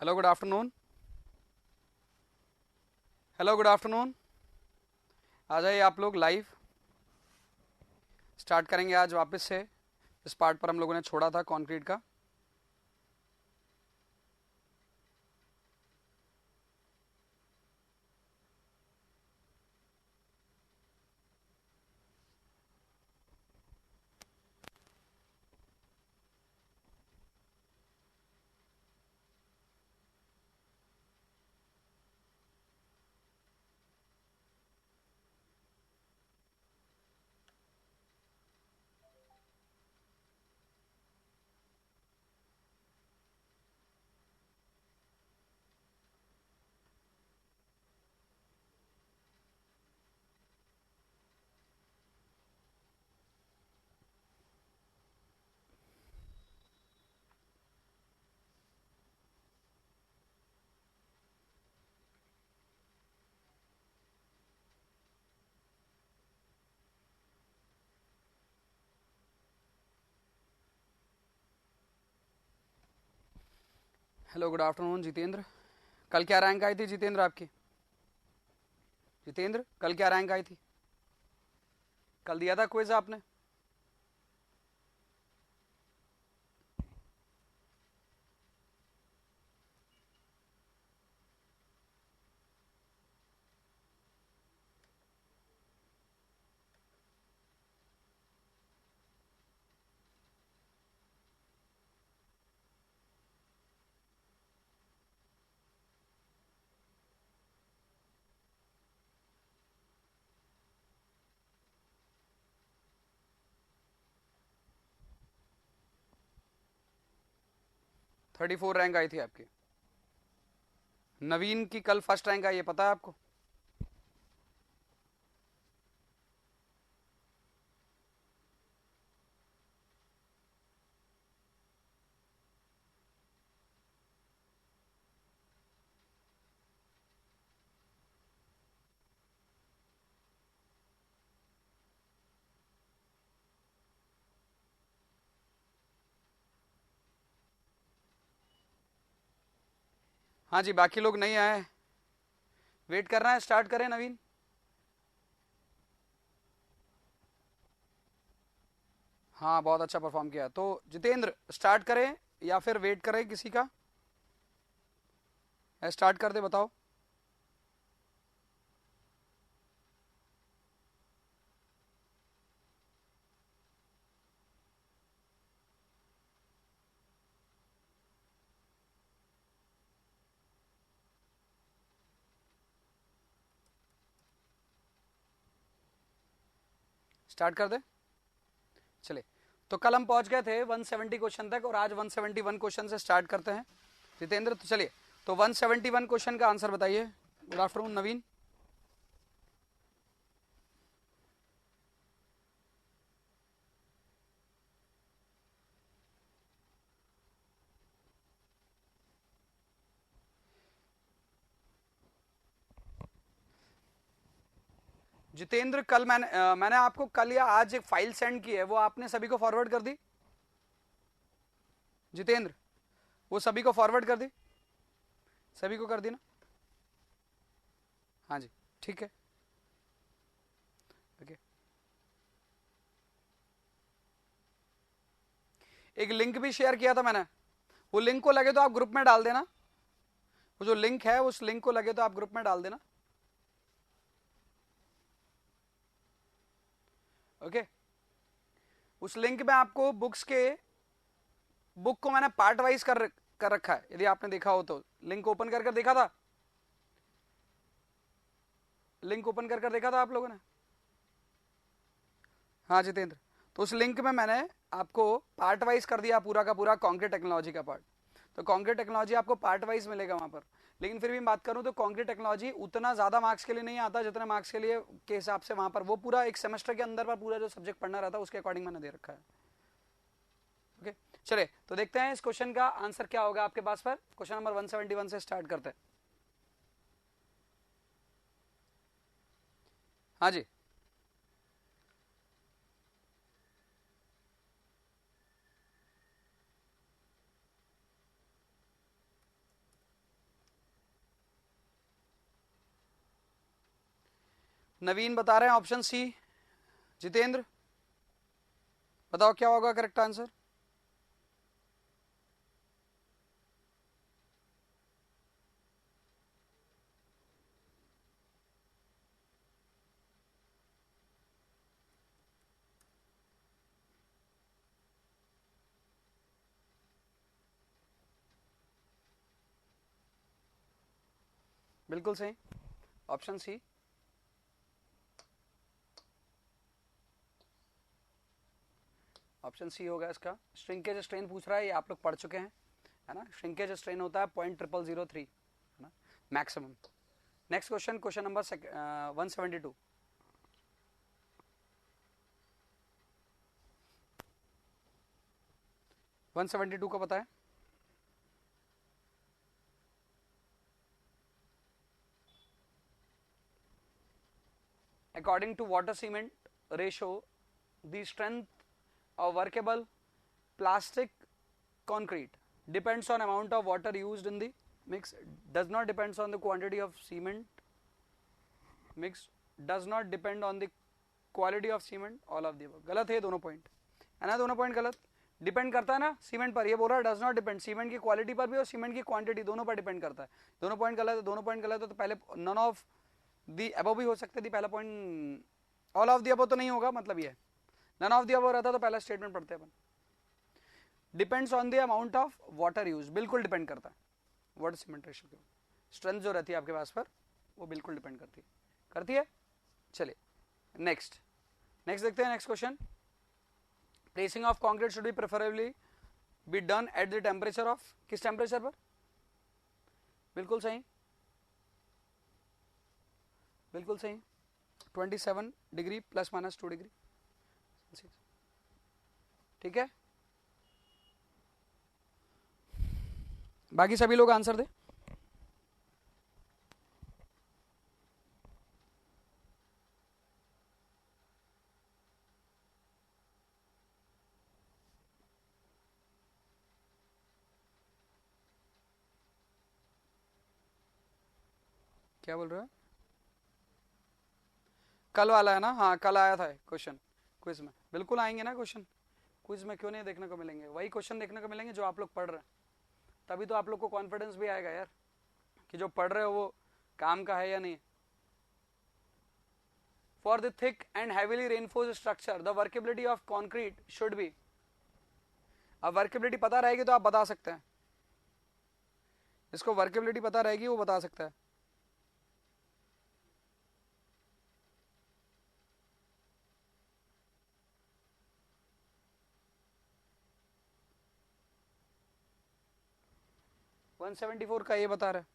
Hello good afternoon. Hello good afternoon. आ जाइए आप लोग लाइव स्टार्ट करेंगे आज वापस से। इस पार्ट पर हम लोगों ने छोड़ा था कंक्रीट का। Hello good afternoon Jitendra. कल क्या रैंक आई थी जितेंद्र आपकी? जितेंद्र कल क्या रैंक आई थी? कल दिया था क्विज आपने? थर्टी फोर रैंक आई थी आपकी। नवीन की कल फर्स्ट रैंक आई है, पता है आपको? हाँ जी, बाकी लोग नहीं आए। वेट करना है, स्टार्ट करें नवीन। हाँ बहुत अच्छा परफॉर्म किया। तो जितेंद्र स्टार्ट करें या फिर वेट करें किसी का? स्टार्ट कर दे, बताओ। स्टार्ट कर दे। चले। तो कल हम पहुंच गए थे 170 क्वेश्चन तक और आज 171 क्वेश्चन से स्टार्ट करते हैं जितेंद्र। तो चलिए, तो 171 क्वेश्चन का आंसर बताइए। गुड आफ्टरनून नवीन। जितेंद्र कल मैंने आपको कल या आज एक फाइल सेंड की है, वो आपने सभी को फॉरवर्ड कर दी? जितेंद्र, वो सभी को फॉरवर्ड कर दी? सभी को कर दी ना? हाँ जी, ठीक है। ओके। एक लिंक भी शेयर किया था मैंने, वो लिंक को लगे तो आप ग्रुप में डाल देना। वो जो लिंक है उस लिंक को लगे तो आप ग्रुप में डाल देना। ओके। उस लिंक में आपको बुक को मैंने पार्ट वाइज कर रखा है, यदि आपने देखा हो तो। लिंक ओपन कर देखा था? लिंक ओपन कर देखा था आप लोगों ने? हाँ जितेंद्र, तो उस लिंक में मैंने आपको पार्ट वाइज कर दिया, पूरा का पूरा कॉन्क्रीट टेक्नोलॉजी का पार्ट। तो कॉन्क्रीट टेक्नोलॉजी आपको पार्ट वाइज मिलेगा वहां पर। लेकिन फिर भी बात करूं तो कॉन्क्रीट टेक्नोलॉजी उतना ज्यादा मार्क्स के लिए नहीं आता जितने मार्क्स के लिए के हिसाब से वहां पर वो पूरा एक सेमेस्टर के अंदर पर पूरा जो सब्जेक्ट पढ़ना रहता है उसके अकॉर्डिंग मैंने दे रखा है। ओके। चलिए, तो देखते हैं इस क्वेश्चन का आंसर क्या होगा आपके पास। पर क्वेश्चन नंबर 171 से स्टार्ट करते हैं। हाँ जी। नवीन बता रहे हैं ऑप्शन सी। जितेंद्र बताओ क्या होगा करेक्ट आंसर। बिल्कुल सही, ऑप्शन सी। ऑप्शन सी होगा इसका। श्रिंकेज स्ट्रेन पूछ रहा है, ये आप लोग पढ़ चुके हैं, है ना। श्रिंकेज स्ट्रेन होता है 0.0003, है ना, maximum. Next question, question number 172। One 172 का पता है। According to water cement ratio, the strength of workable plastic concrete depends on amount of water used in the mix, does not depends on the quantity of cement mix, does not depend on the quality of cement, all of the above। गलत है दोनों point, है ना, दोनों point गलत। Depend करता है ना सीमेंट पर, ये बोल रहा है डज नॉट डिपेंड, सीमेंट की क्वालिटी पर भी और सीमेंट की क्वांटिटी दोनों पर डिपेंड करता है। दोनों पॉइंट गलत है, दोनों पॉइंट गलत है, तो पहले नन ऑफ दी अबव भी हो सकते थे, पहला point all of the above तो नहीं होगा, मतलब ये नन ऑफ दी अबव रहता तो पहला स्टेटमेंट पढ़ते अपन। Depends on the amount of water use, बिल्कुल डिपेंड करता है वाटर सीमेंट रेशियो के स्ट्रेंथ जो रहती है आपके पास पर, वो बिल्कुल डिपेंड करती है। चलिए नेक्स्ट देखते हैं next question. Placing of concrete should be preferably be done at the temperature of, किस टेम्परेचर पर? बिल्कुल सही, बिल्कुल सही, 27 डिग्री ±2 डिग्री, ठीक है। बाकी सभी लोग आंसर दे। क्या बोल रहे हो? कल वाला है ना? हाँ कल आया था क्वेश्चन क्विज में, बिल्कुल आएंगे ना क्वेश्चन क्विज में, क्यों नहीं देखने को मिलेंगे? वही क्वेश्चन देखने को मिलेंगे जो आप लोग पढ़ रहे हैं, तभी तो आप लोग को कॉन्फिडेंस भी आएगा यार कि जो पढ़ रहे हो वो काम का है या नहीं। For the thick and heavily reinforced structure the workability of concrete should be, अब वर्केबिलिटी पता रहेगी तो आप बता सकते हैं, इसको वर्केबिलिटी पता रहेगी वो बता सकता है। वन 174 का ये बता रहा है।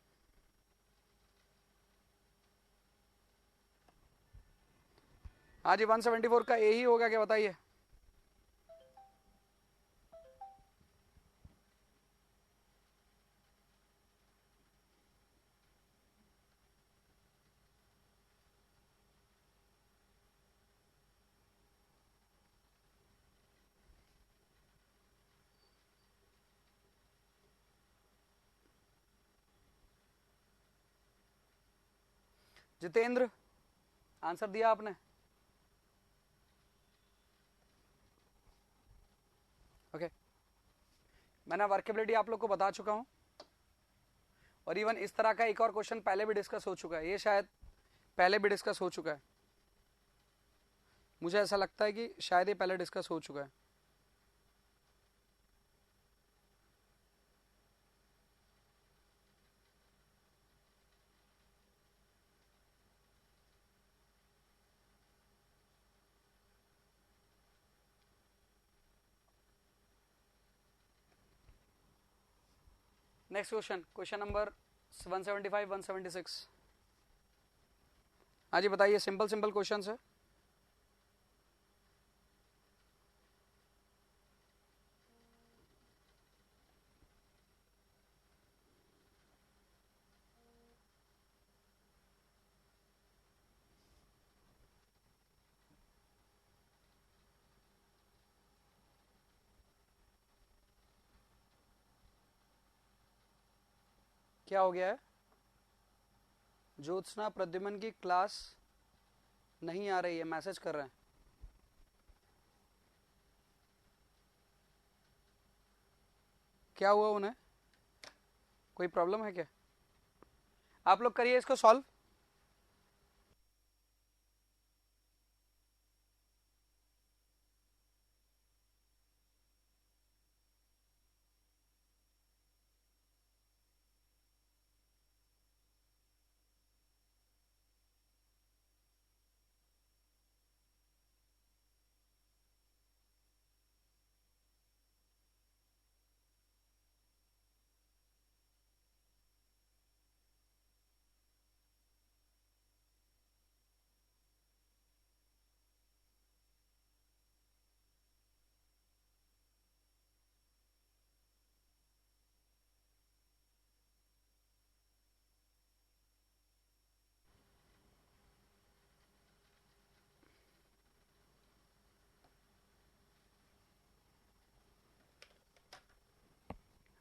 हाँ जी 174 का यही होगा क्या, बताइए। जितेंद्र आंसर दिया आपने? ओके मैंने वर्केबिलिटी आप लोग को बता चुका हूं, और इवन इस तरह का एक और क्वेश्चन पहले भी डिस्कस हो चुका है, ये शायद पहले भी डिस्कस हो चुका है, मुझे ऐसा लगता है कि शायद ये पहले डिस्कस हो चुका है। Next question, question number 175 176। हाँ जी बताइए, सिंपल सिंपल क्वेश्चन है। क्या हो गया है? ज्योत्सना प्रद्युमन की क्लास नहीं आ रही है, मैसेज कर रहे हैं। क्या हुआ उन्हें, कोई प्रॉब्लम है क्या? आप लोग करिए इसको सॉल्व।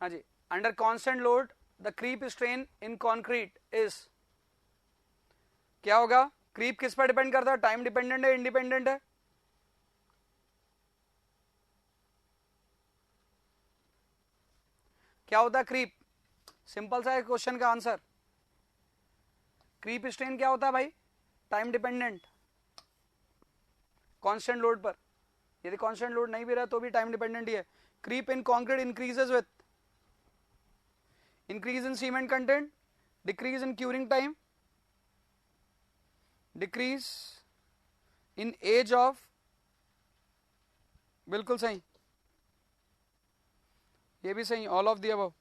हाँ जी, under constant load the creep strain in concrete is, क्या होगा? क्रीप किस पर डिपेंड करता है? टाइम डिपेंडेंट है, इंडिपेंडेंट है? क्या होता है क्रीप? सिंपल सा है क्वेश्चन का आंसर। क्रीप स्ट्रेन क्या होता है भाई? टाइम डिपेंडेंट, कांस्टेंट लोड पर। यदि कांस्टेंट लोड नहीं भी रहा तो भी टाइम डिपेंडेंट ही है। Creep in concrete increases with increase in cement content, decrease in curing time, decrease in age of, बिल्कुल सही, ये भी सही, all of the above,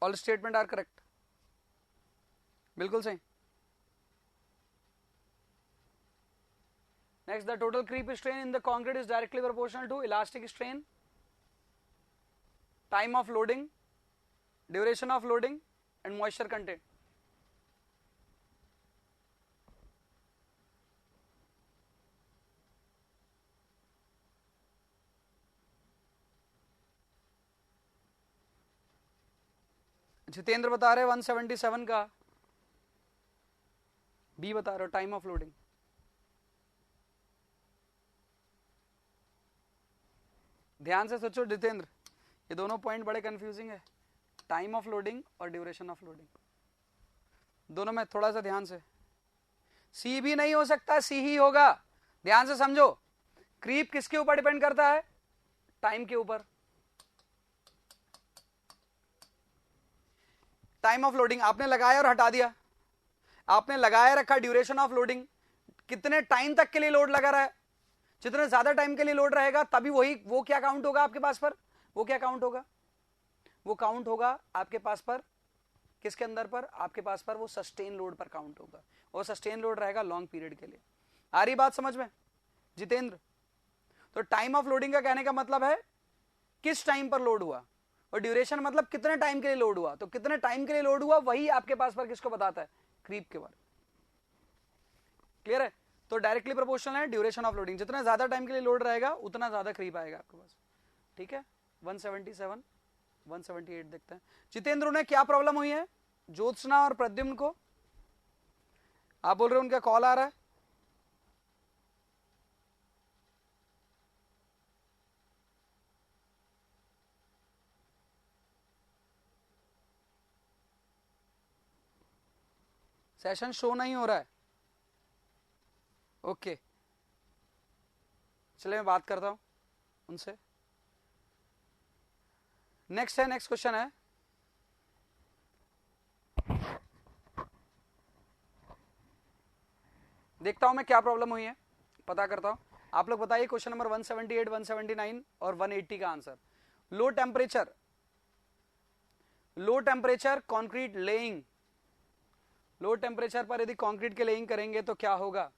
all statement are correct, बिल्कुल सही। Next, the total creep strain in the concrete is directly proportional to elastic strain, time of loading, duration of loading and moisture content. Jitendra बता रहे 177 का, B बता रहे हो time of loading. ध्यान से सोचो जितेंद्र, ये दोनों पॉइंट बड़े कंफ्यूजिंग है, टाइम ऑफ लोडिंग और ड्यूरेशन ऑफ लोडिंग, दोनों में थोड़ा सा ध्यान से। सी भी नहीं हो सकता, सी ही होगा। ध्यान से समझो, क्रीप किसके ऊपर डिपेंड करता है? टाइम के ऊपर। टाइम ऑफ लोडिंग आपने लगाया और हटा दिया, आपने लगाया रखा। ड्यूरेशन ऑफ लोडिंग, कितने टाइम तक के लिए लोड लगा रहा है। जितने ज्यादा टाइम के लिए लोड रहेगा तभी वो क्या काउंट होगा आपके पास पर? वो क्या काउंट होगा? वो काउंट होगा आपके पास पर, किसके अंदर पर? आपके पास पर वो सस्टेन लोड पर काउंट होगा, और सस्टेन लोड रहेगा लॉन्ग पीरियड के लिए। आ रही बात समझ में जितेंद्र? तो टाइम ऑफ लोडिंग का कहने का मतलब है किस टाइम पर लोड हुआ, और ड्यूरेशन मतलब कितने टाइम के लिए लोड हुआ। तो कितने टाइम के लिए लोड हुआ वही आपके पास पर किसको बताता है? क्रीप के बारे में। क्लियर है? तो डायरेक्टली प्रोपोर्शनल है ड्यूरेशन ऑफ लोडिंग, जितना ज्यादा टाइम के लिए लोड रहेगा उतना ज्यादा क्रीप आएगा आपके पास। ठीक है, 177 178 देखते हैं। जितेंद्र ने क्या प्रॉब्लम हुई है ज्योत्सना और प्रद्युम्न को? आप बोल रहे हो उनका कॉल आ रहा है। सेशन शो नहीं हो रहा है, ओके चलिए मैं बात करता हूं उनसे। नेक्स्ट है, नेक्स्ट क्वेश्चन है, देखता हूं मैं क्या प्रॉब्लम हुई है, पता करता हूं। आप लोग बताइए क्वेश्चन नंबर 178, 179 और 180 का answer. Low temperature concrete laying, low temperature पर यदि कंक्रीट के लेइंग करेंगे तो क्या होगा?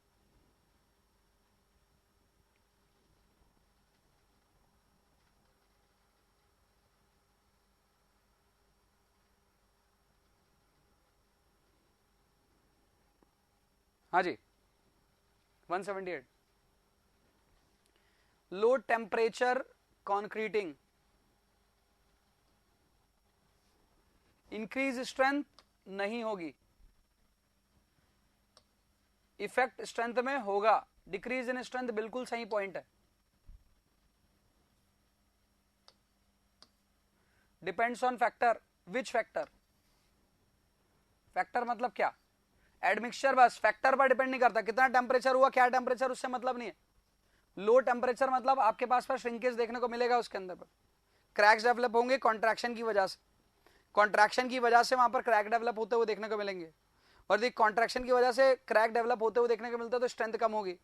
हाँ जी 178, low temperature concreting, increase strength नहीं होगी, इफेक्ट स्ट्रेंथ में होगा, डिक्रीज इन स्ट्रेंथ, बिल्कुल सही पॉइंट है। Depends on factor, which factor? Factor मतलब क्या? एडमिक्सचर, बस फैक्टर पर डिपेंड नहीं करता। कितना टेम्परेचर हुआ, क्या टेम्परेचर, उससे मतलब नहीं है। लो टेम्परेचर मतलब आपके पास पर श्रिंकेज देखने को मिलेगा उसके अंदर पर, क्रैक्स डेवलप होंगे कॉन्ट्रैक्शन की वजह से, कॉन्ट्रैक्शन की वजह से वहां पर क्रैक डेवलप होते हुए देखने को मिलेंगे। और यदि कॉन्ट्रैक्शन की वजह से क्रैक डेवलप होते हुए देखने को मिलता है तो स्ट्रेंथ कम होगी।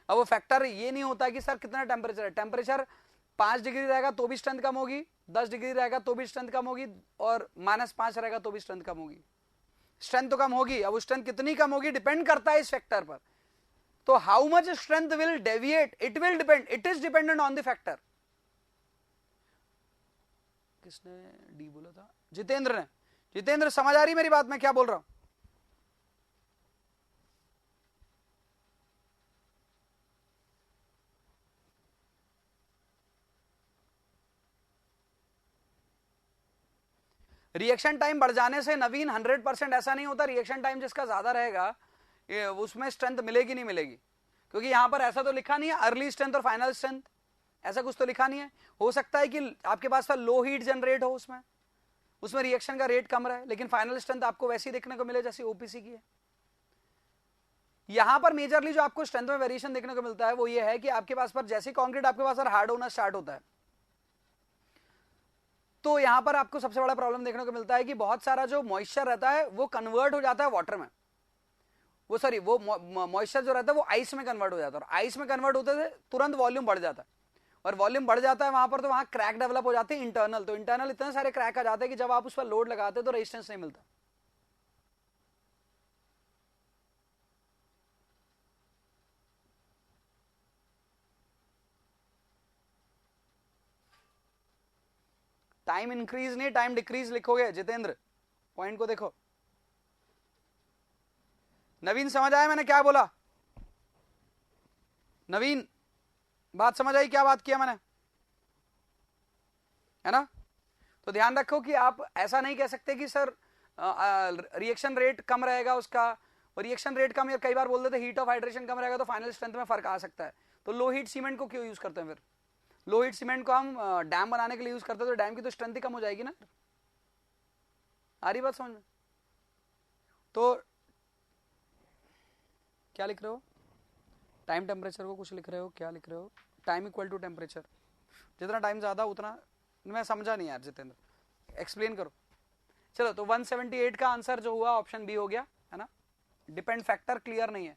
अब वो फैक्टर ये नहीं होता कि सर कितना टेम्परेचर है, टेम्परेचर 5 डिग्री रहेगा तो भी स्ट्रेंथ कम होगी, 10 डिग्री रहेगा तो भी स्ट्रेंथ कम होगी, और -5 रहेगा तो भी स्ट्रेंथ कम होगी। स्ट्रेंथ तो कम होगी। अब स्ट्रेंथ कितनी कम होगी डिपेंड करता है इस फैक्टर पर। तो how much strength will deviate, it will depend, it is dependent on the factor. किसने डी बोला था? जितेंद्र ने। जितेंद्र समझ आ रही मेरी बात, मैं क्या बोल रहा हूं? रिएक्शन टाइम बढ़ जाने से नवीन 100% ऐसा नहीं होता। रिएक्शन टाइम जिसका ज्यादा रहेगा उसमें स्ट्रेंथ मिलेगी नहीं मिलेगी, क्योंकि यहां पर ऐसा तो लिखा नहीं है अर्ली स्ट्रेंथ और फाइनल स्ट्रेंथ, ऐसा कुछ तो लिखा नहीं है। हो सकता है कि आपके पास लो हीट जनरेट हो, उसमें रिएक्शन का रेट कम रहे, लेकिन फाइनल स्ट्रेंथ आपको वैसी देखने को मिले जैसी ओपीसी की है। यहां पर मेजरली जो आपको स्ट्रेंथ में वेरिएशन देखने को मिलता है वो ये है कि आपके पास पर जैसे कंक्रीट आपके पास हार्ड होना स्टार्ट होता है, तो यहां पर आपको सबसे बड़ा प्रॉब्लम देखने को मिलता है कि बहुत सारा जो मॉइस्चर रहता है वो कन्वर्ट हो जाता है वाटर में, वो सॉरी वो मॉइस्चर जो रहता है वो आइस में कन्वर्ट हो जाता है, और आइस में कन्वर्ट होते थे तुरंत वॉल्यूम बढ़ जाता है, और वॉल्यूम बढ़ जाता है वहां पर, तो वहां क्रैक डेवलप हो जाते हैं इंटरनल। तो इंटरनल इतने सारे क्रैक आ जाते हैं कि जब आप उस पर लोड लगाते हैं तो रेजिस्टेंस नहीं मिलता। टाइम इंक्रीज नहीं, टाइम डिक्रीज लिखोगे जितेंद्र, पॉइंट को देखो। नवीन समझ आया मैंने क्या बोला? नवीन बात समझ आई क्या बात किया मैंने, है ना? तो ध्यान रखो कि आप ऐसा नहीं कह सकते कि सर रिएक्शन रेट कम रहेगा उसका, और रिएक्शन रेट कम, या कई बार बोल देते हीट ऑफ हाइड्रेशन कम रहेगा तो फाइनल स्ट्रेंथ में फर्क आ सकता है। तो लो हीट सीमेंट को क्यों यूज करते हैं फिर? लो हीट सीमेंट को हम डैम बनाने के लिए यूज करते हैं, तो डैम की तो स्ट्रेंथ ही कम हो जाएगी ना। आ रही बात समझ में? तो क्या लिख रहे हो? टाइम टेम्परेचर को कुछ लिख रहे हो, क्या लिख रहे हो? टाइम इक्वल टू टेम्परेचर, जितना टाइम ज्यादा उतना, मैं समझा नहीं यार जितेंद्र, एक्सप्लेन करो। चलो, तो 178 का आंसर जो हुआ ऑप्शन बी हो गया, है ना? डिपेंड फैक्टर क्लियर नहीं है।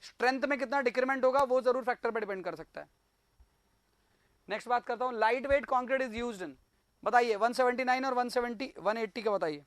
स्ट्रेंथ में कितना डिक्रीमेंट होगा वो जरूर फैक्टर पर डिपेंड कर सकता है। नेक्स्ट बात करता हूं, light weight concrete is used in, बताइए 179 और 180 का बताइए।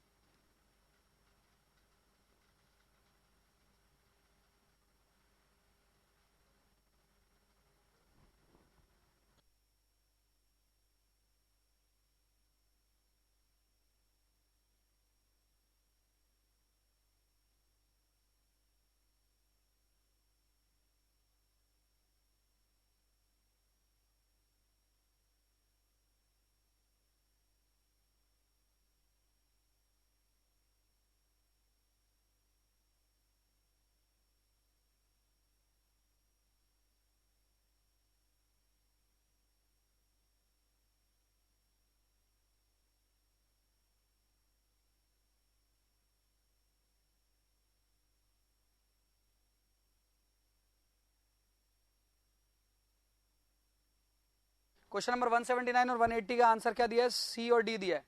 क्वेश्चन नंबर 179 और 180 का आंसर क्या दिया है? सी और डी दिया है।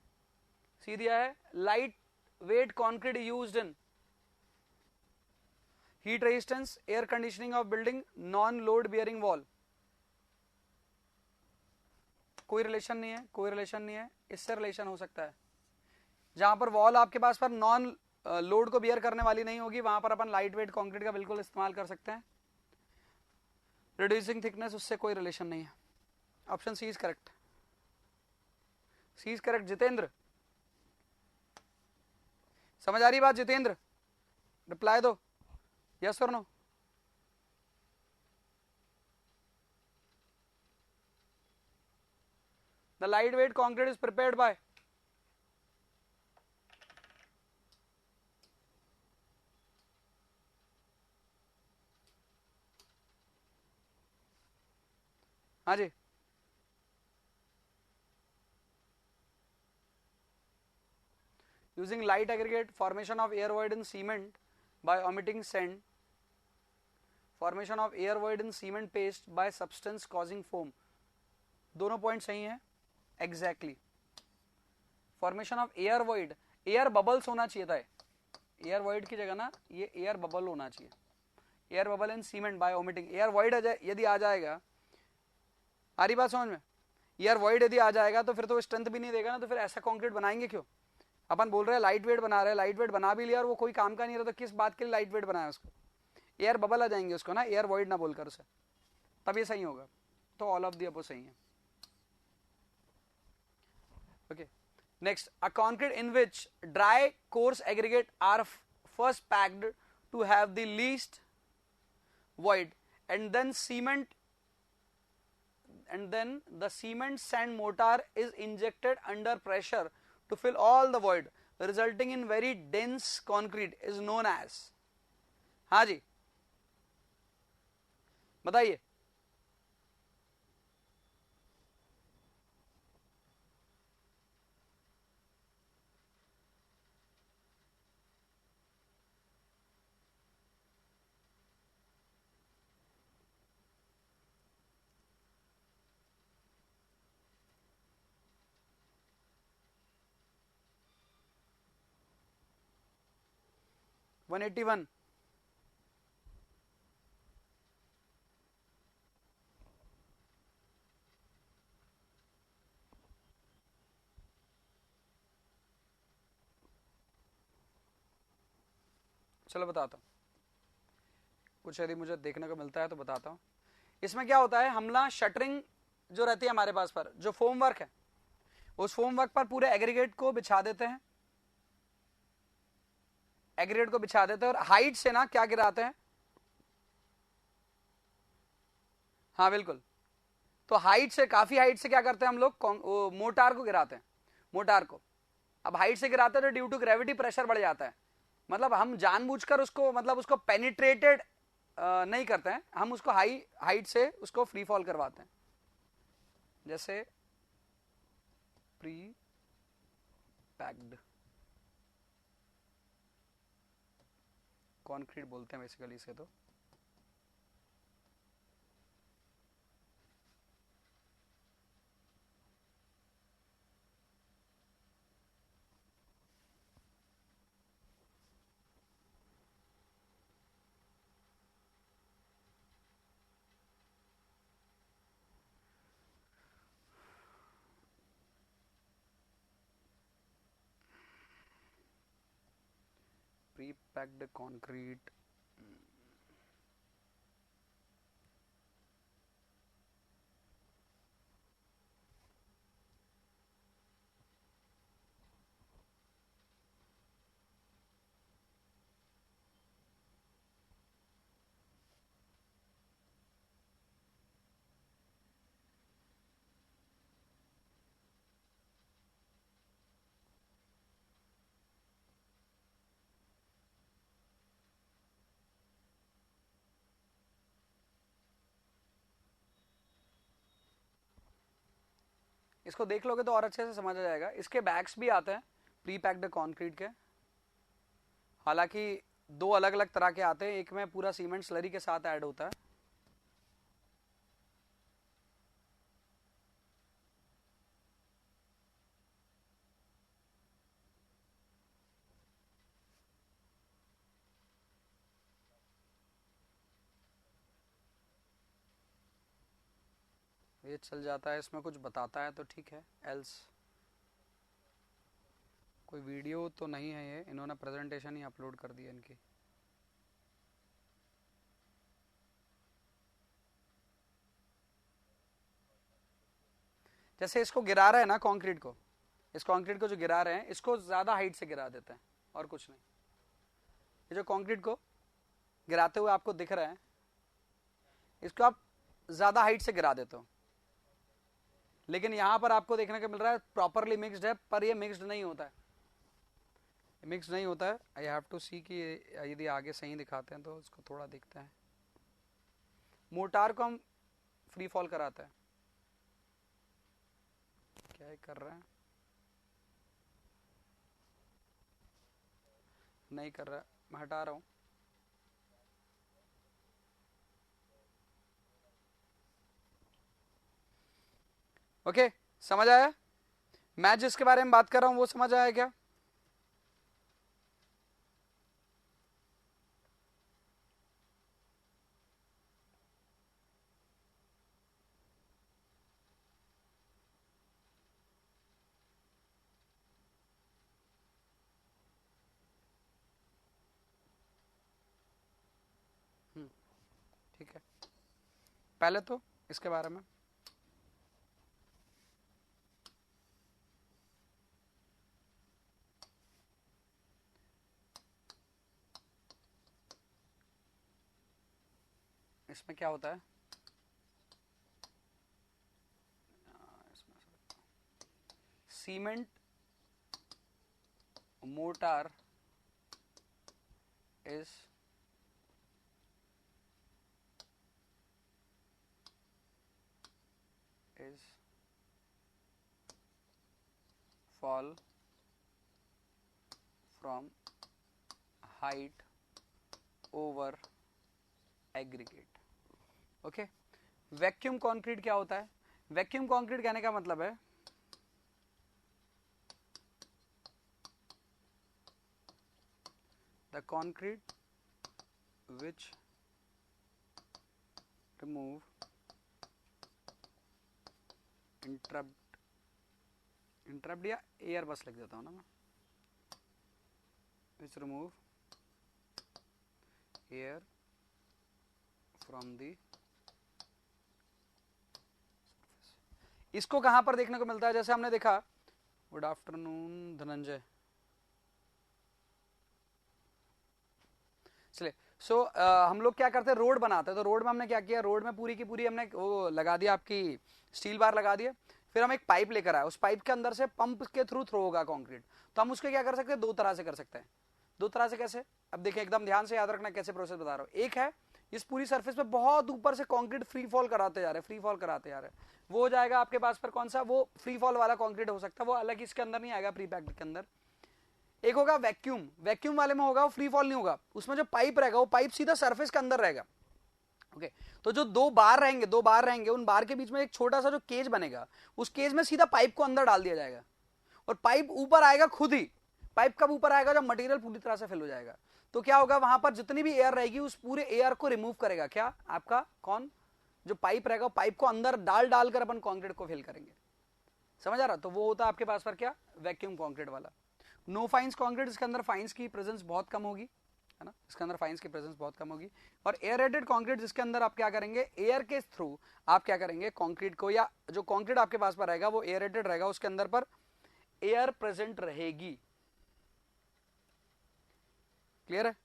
सी दिया है, light weight concrete used in heat resistance, air conditioning of building, non load bearing wall. कोई रिलेशन नहीं है, कोई रिलेशन नहीं है। इससे रिलेशन हो सकता है जहां पर वॉल आपके पास पर नॉन लोड को बियर करने वाली नहीं होगी, वहां पर अपन लाइट वेट कॉन्क्रीट का बिल्कुल इस्तेमाल कर सकते हैं। रिड्यूसिंग थिकनेस, उससे कोई रिलेशन नहीं है। Option C is correct, C is correct. Jitendra समझ आ रही बात? जितेंद्र रिप्लाई दो, यस और no. The light weight concrete is prepared by, हाँ जी, using light aggregate, formation of air void in cement by omitting sand, formation of air void in cement paste by substance causing foam. दोनों point सही हैं exactly. Formation of air void, air bubbles होना चाहिए था. Air void की जगह ना ये एयर बबल होना चाहिए. Air bubble in cement by omitting. Air void यदि आ जाएगा, आ रही बात समझ में? एयर वॉइड यदि आ जाएगा तो फिर तो स्ट्रेंथ भी नहीं देगा ना, तो फिर ऐसा कंक्रीट बनाएंगे क्यों? अपन बोल रहे हैं लाइट वेट बना रहे हैं, लाइट वेट बना भी लिया और वो कोई काम का नहीं रहा, तो किस बात के लिए लाइट वेट बनाया उसको? एयर बबल आ जाएंगे उसको ना, एयर वॉइड ना बोलकर उसे, तब ये सही होगा. तो ऑल ऑफ दी अबव सही है. Okay. Next, a concrete in which dry coarse aggregate are first packed to have the least void, and then the cement sand mortar is injected under pressure to fill all the void, resulting in very dense concrete is known as. हाँ जी, बताइए. One 181. चलो बताता हूँ, कुछ यदि मुझे देखने को मिलता है तो बताता हूँ. इसमें क्या होता है, हम ना शटरिंग जो रहती है हमारे पास पर, जो फोम वर्क है, उस फोम वर्क पर पूरे एग्रीगेट को बिछा देते हैं. एग्रीगेट को बिछा देते हैं और हाइट से ना क्या गिराते हैं. हाँ बिल्कुल. तो हाइट से, काफी हाइट से क्या करते हैं हम लोग, मोटार को गिराते हैं. मोटार को अब हाइट से गिराते हैं तो ड्यू टू ग्रेविटी प्रेशर बढ़ जाता है. मतलब हम जानबूझकर उसको, मतलब उसको पेनिट्रेटेड नहीं करते हैं, हम उसको हाइट से उसको फ्री फॉल करवाते हैं. जैसे प्री पैक्ड कॉन्क्रीट बोलते हैं बेसिकली इसे. तो प्री पैक्ड कॉन्क्रीट, इसको देख लोगे तो और अच्छे से समझ आ जाएगा. इसके बैग्स भी आते हैं प्री पैक्ड कंक्रीट के. हालांकि दो अलग अलग तरह के आते हैं, एक में पूरा सीमेंट स्लरी के साथ ऐड होता है. ये चल जाता है, इसमें कुछ बताता है तो ठीक है. एल्स कोई वीडियो तो नहीं है, ये इन्होंने प्रेजेंटेशन ही अपलोड कर दी है इनकी. जैसे इसको गिरा रहे हैं ना कंक्रीट को, इस कंक्रीट को जो गिरा रहे हैं इसको ज्यादा हाइट से गिरा देते हैं और कुछ नहीं. ये जो कंक्रीट को गिराते हुए आपको दिख रहा है, इसको आप ज्यादा हाइट से गिरा देते हो. लेकिन यहां पर आपको देखने को मिल रहा है प्रॉपरली मिक्स्ड है, पर ये मिक्स्ड नहीं होता है. मिक्स नहीं होता है. आई हैव टू सी कि यदि आगे सही दिखाते हैं तो इसको थोड़ा देखते हैं. मोटार को हम फ्री फॉल कराते हैं. क्या है कर रहा है, नहीं कर रहा, मैं हटा रहा हूँ। ओके, समझ आया? मैं जिसके बारे में बात कर रहा हूं वो समझ आया क्या? ठीक है, पहले तो इसके बारे में इसमें क्या होता है, cement motor is fall from height over aggregate. Okay, vacuum concrete क्या होता है? वैक्यूम कंक्रीट कहने का मतलब है the concrete which remove interrupt या एयर बस लिख देता हूँ ना मैं, which remove air from the surface. इसको कहां पर देखने को मिलता है? जैसे हमने देखा, गुड आफ्टरनून धनंजय, चलिए सो हम लोग क्या करते हैं, रोड बनाते हैं, तो रोड में हमने क्या किया, रोड में पूरी की पूरी हमने वो लगा दिया, आपकी स्टील बार लगा दिया, फिर हम एक पाइप लेकर आए, उस पाइप के अंदर से पंप के थ्रू थ्रो होगा कंक्रीट। तो हम उसके क्या कर सकते हैं, दो तरह से कर सकते हैं। दो तरह से कैसे? अब देखिए, एकदम ध्यान से याद रखना कैसे प्रोसेस बता रहा हूँ। एक है इस पूरी सरफेस पे बहुत ऊपर से कंक्रीट फ्री फॉल कराते जा रहे हैं, फ्री फॉल कराते जा रहे हैं, वो हो जाएगा आपके पास पर कौन सा, वो फ्री फॉल वाला कंक्रीट हो सकता है, वो अलग इसके अंदर नहीं आएगा, प्री पैक्ड के अंदर। एक होगा वैक्यूम, वैक्यूम वाले में होगा वो फ्री फॉल नहीं होगा, उसमें जो पाइप रहेगा वो पाइप सीधा सरफेस के अंदर रहेगा। ओके, तो जो दो बार रहेंगे, दो बार रहेंगे, उन बार के बीच में एक छोटा सा जो केज बनेगा, उस केज में सीधा पाइप को अंदर डाल दिया जाएगा, और पाइप ऊपर आएगा खुद ही। पाइप कब ऊपर आएगा? जब मटेरियल पूरी तरह से फिल हो जाएगा। तो क्या होगा, वहां पर जितनी भी एयर रहेगी उस पूरे एयर को रिमूव करेगा, क्या आपका कौन, जो पाइप रहेगा, पाइप को अंदर डाल डालकर अपन कंक्रीट को फिल करेंगे। समझ आ रहा? तो वो होता है आपके पास पर क्या, वैक्यूम कंक्रीट वाला। नो फाइंस कंक्रीट, इसके अंदर फाइंस की प्रेजेंस बहुत कम होगी, है ना, इसके अंदर फाइंस की प्रेजेंस बहुत कम होगी। और एयरेटेड कंक्रीट, जिसके अंदर आप क्या करेंगे, एयर के थ्रू आप क्या करेंगे, कंक्रीट को, या जो कंक्रीट आपके पास पर रहेगा वो एयरेटेड रहेगा, उसके अंदर पर एयर प्रेजेंट रहेगी। क्लियर है?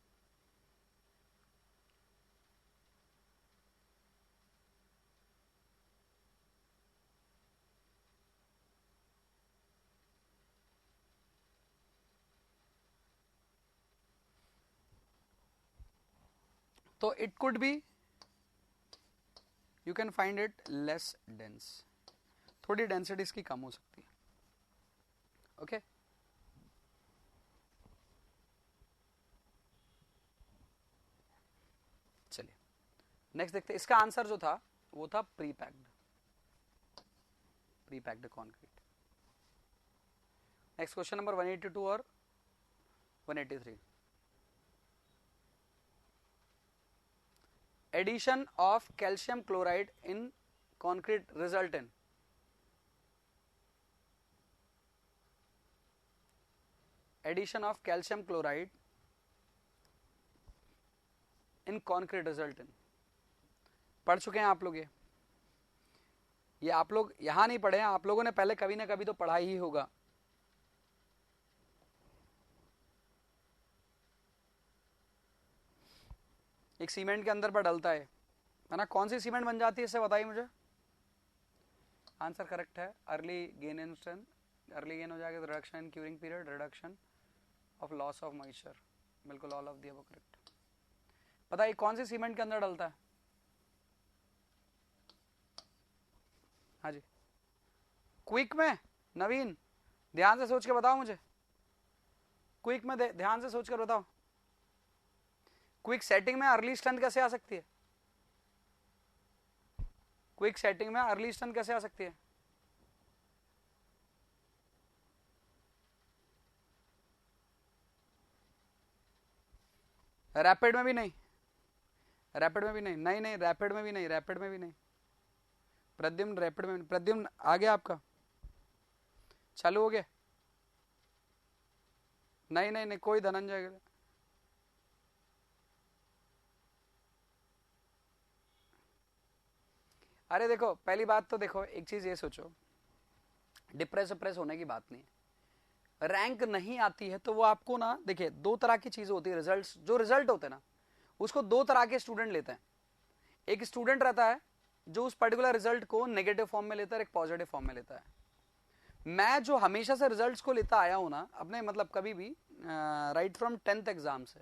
तो it could be, you can find it less dense, थोड़ी डेंसिटी इसकी कम हो सकती है। Okay okay? चलिए नेक्स्ट देखते हैं। इसका आंसर जो था वो था pre packed, pre packed concrete. Next question number 182 और 183, addition of calcium chloride in concrete result in, addition of calcium chloride in concrete result in. पढ़ चुके हैं आप लोग ये आप लोग यहां नहीं पढ़े हैं, आप लोगों ने पहले कभी ना कभी तो पढ़ा ही होगा। एक सीमेंट के अंदर पर डलता है ना, कौन सी सीमेंट बन जाती है इससे बताइए मुझे। आंसर करेक्ट है, early gain in strength, early gain हो जाएगा, reduction in curing period, reduction of loss of moisture, बिल्कुल all of the above correct. बताइए कौन सी सीमेंट के अंदर डलता है? हाँ जी, क्विक में, नवीन ध्यान से सोच के बताओ मुझे, क्विक में ध्यान से सोच कर बताओ, क्विक सेटिंग में अर्ली स्ट्रेंथ कैसे आ सकती है? क्विक सेटिंग में अर्ली स्ट्रेंथ कैसे आ सकती है? रैपिड में भी नहीं, रैपिड में भी नहीं, नहीं नहीं रैपिड में भी नहीं, रैपिड में भी नहीं प्रद्युम्न, रैपिड में प्रद्युम्न आ गया आपका, चालू हो गया? नहीं नहीं नहीं कोई धनंजय, अरे देखो पहली बात तो देखो एक चीज ये सोचो, डिप्रेस प्रेस होने की बात नहीं है, रैंक नहीं आती है तो वो आपको ना, देखिए दो तरह की चीजें होती है, रिजल्ट्स जो रिजल्ट होते हैं ना उसको दो तरह के स्टूडेंट लेते हैं। एक स्टूडेंट रहता है जो उस पर्टिकुलर रिजल्ट को नेगेटिव फॉर्म में लेता है, एक पॉजिटिव फॉर्म में लेता है। मैं जो हमेशा से रिजल्ट्स को लेता आया हूं ना अपने, मतलब कभी भी राइट फ्रॉम 10th एग्जाम से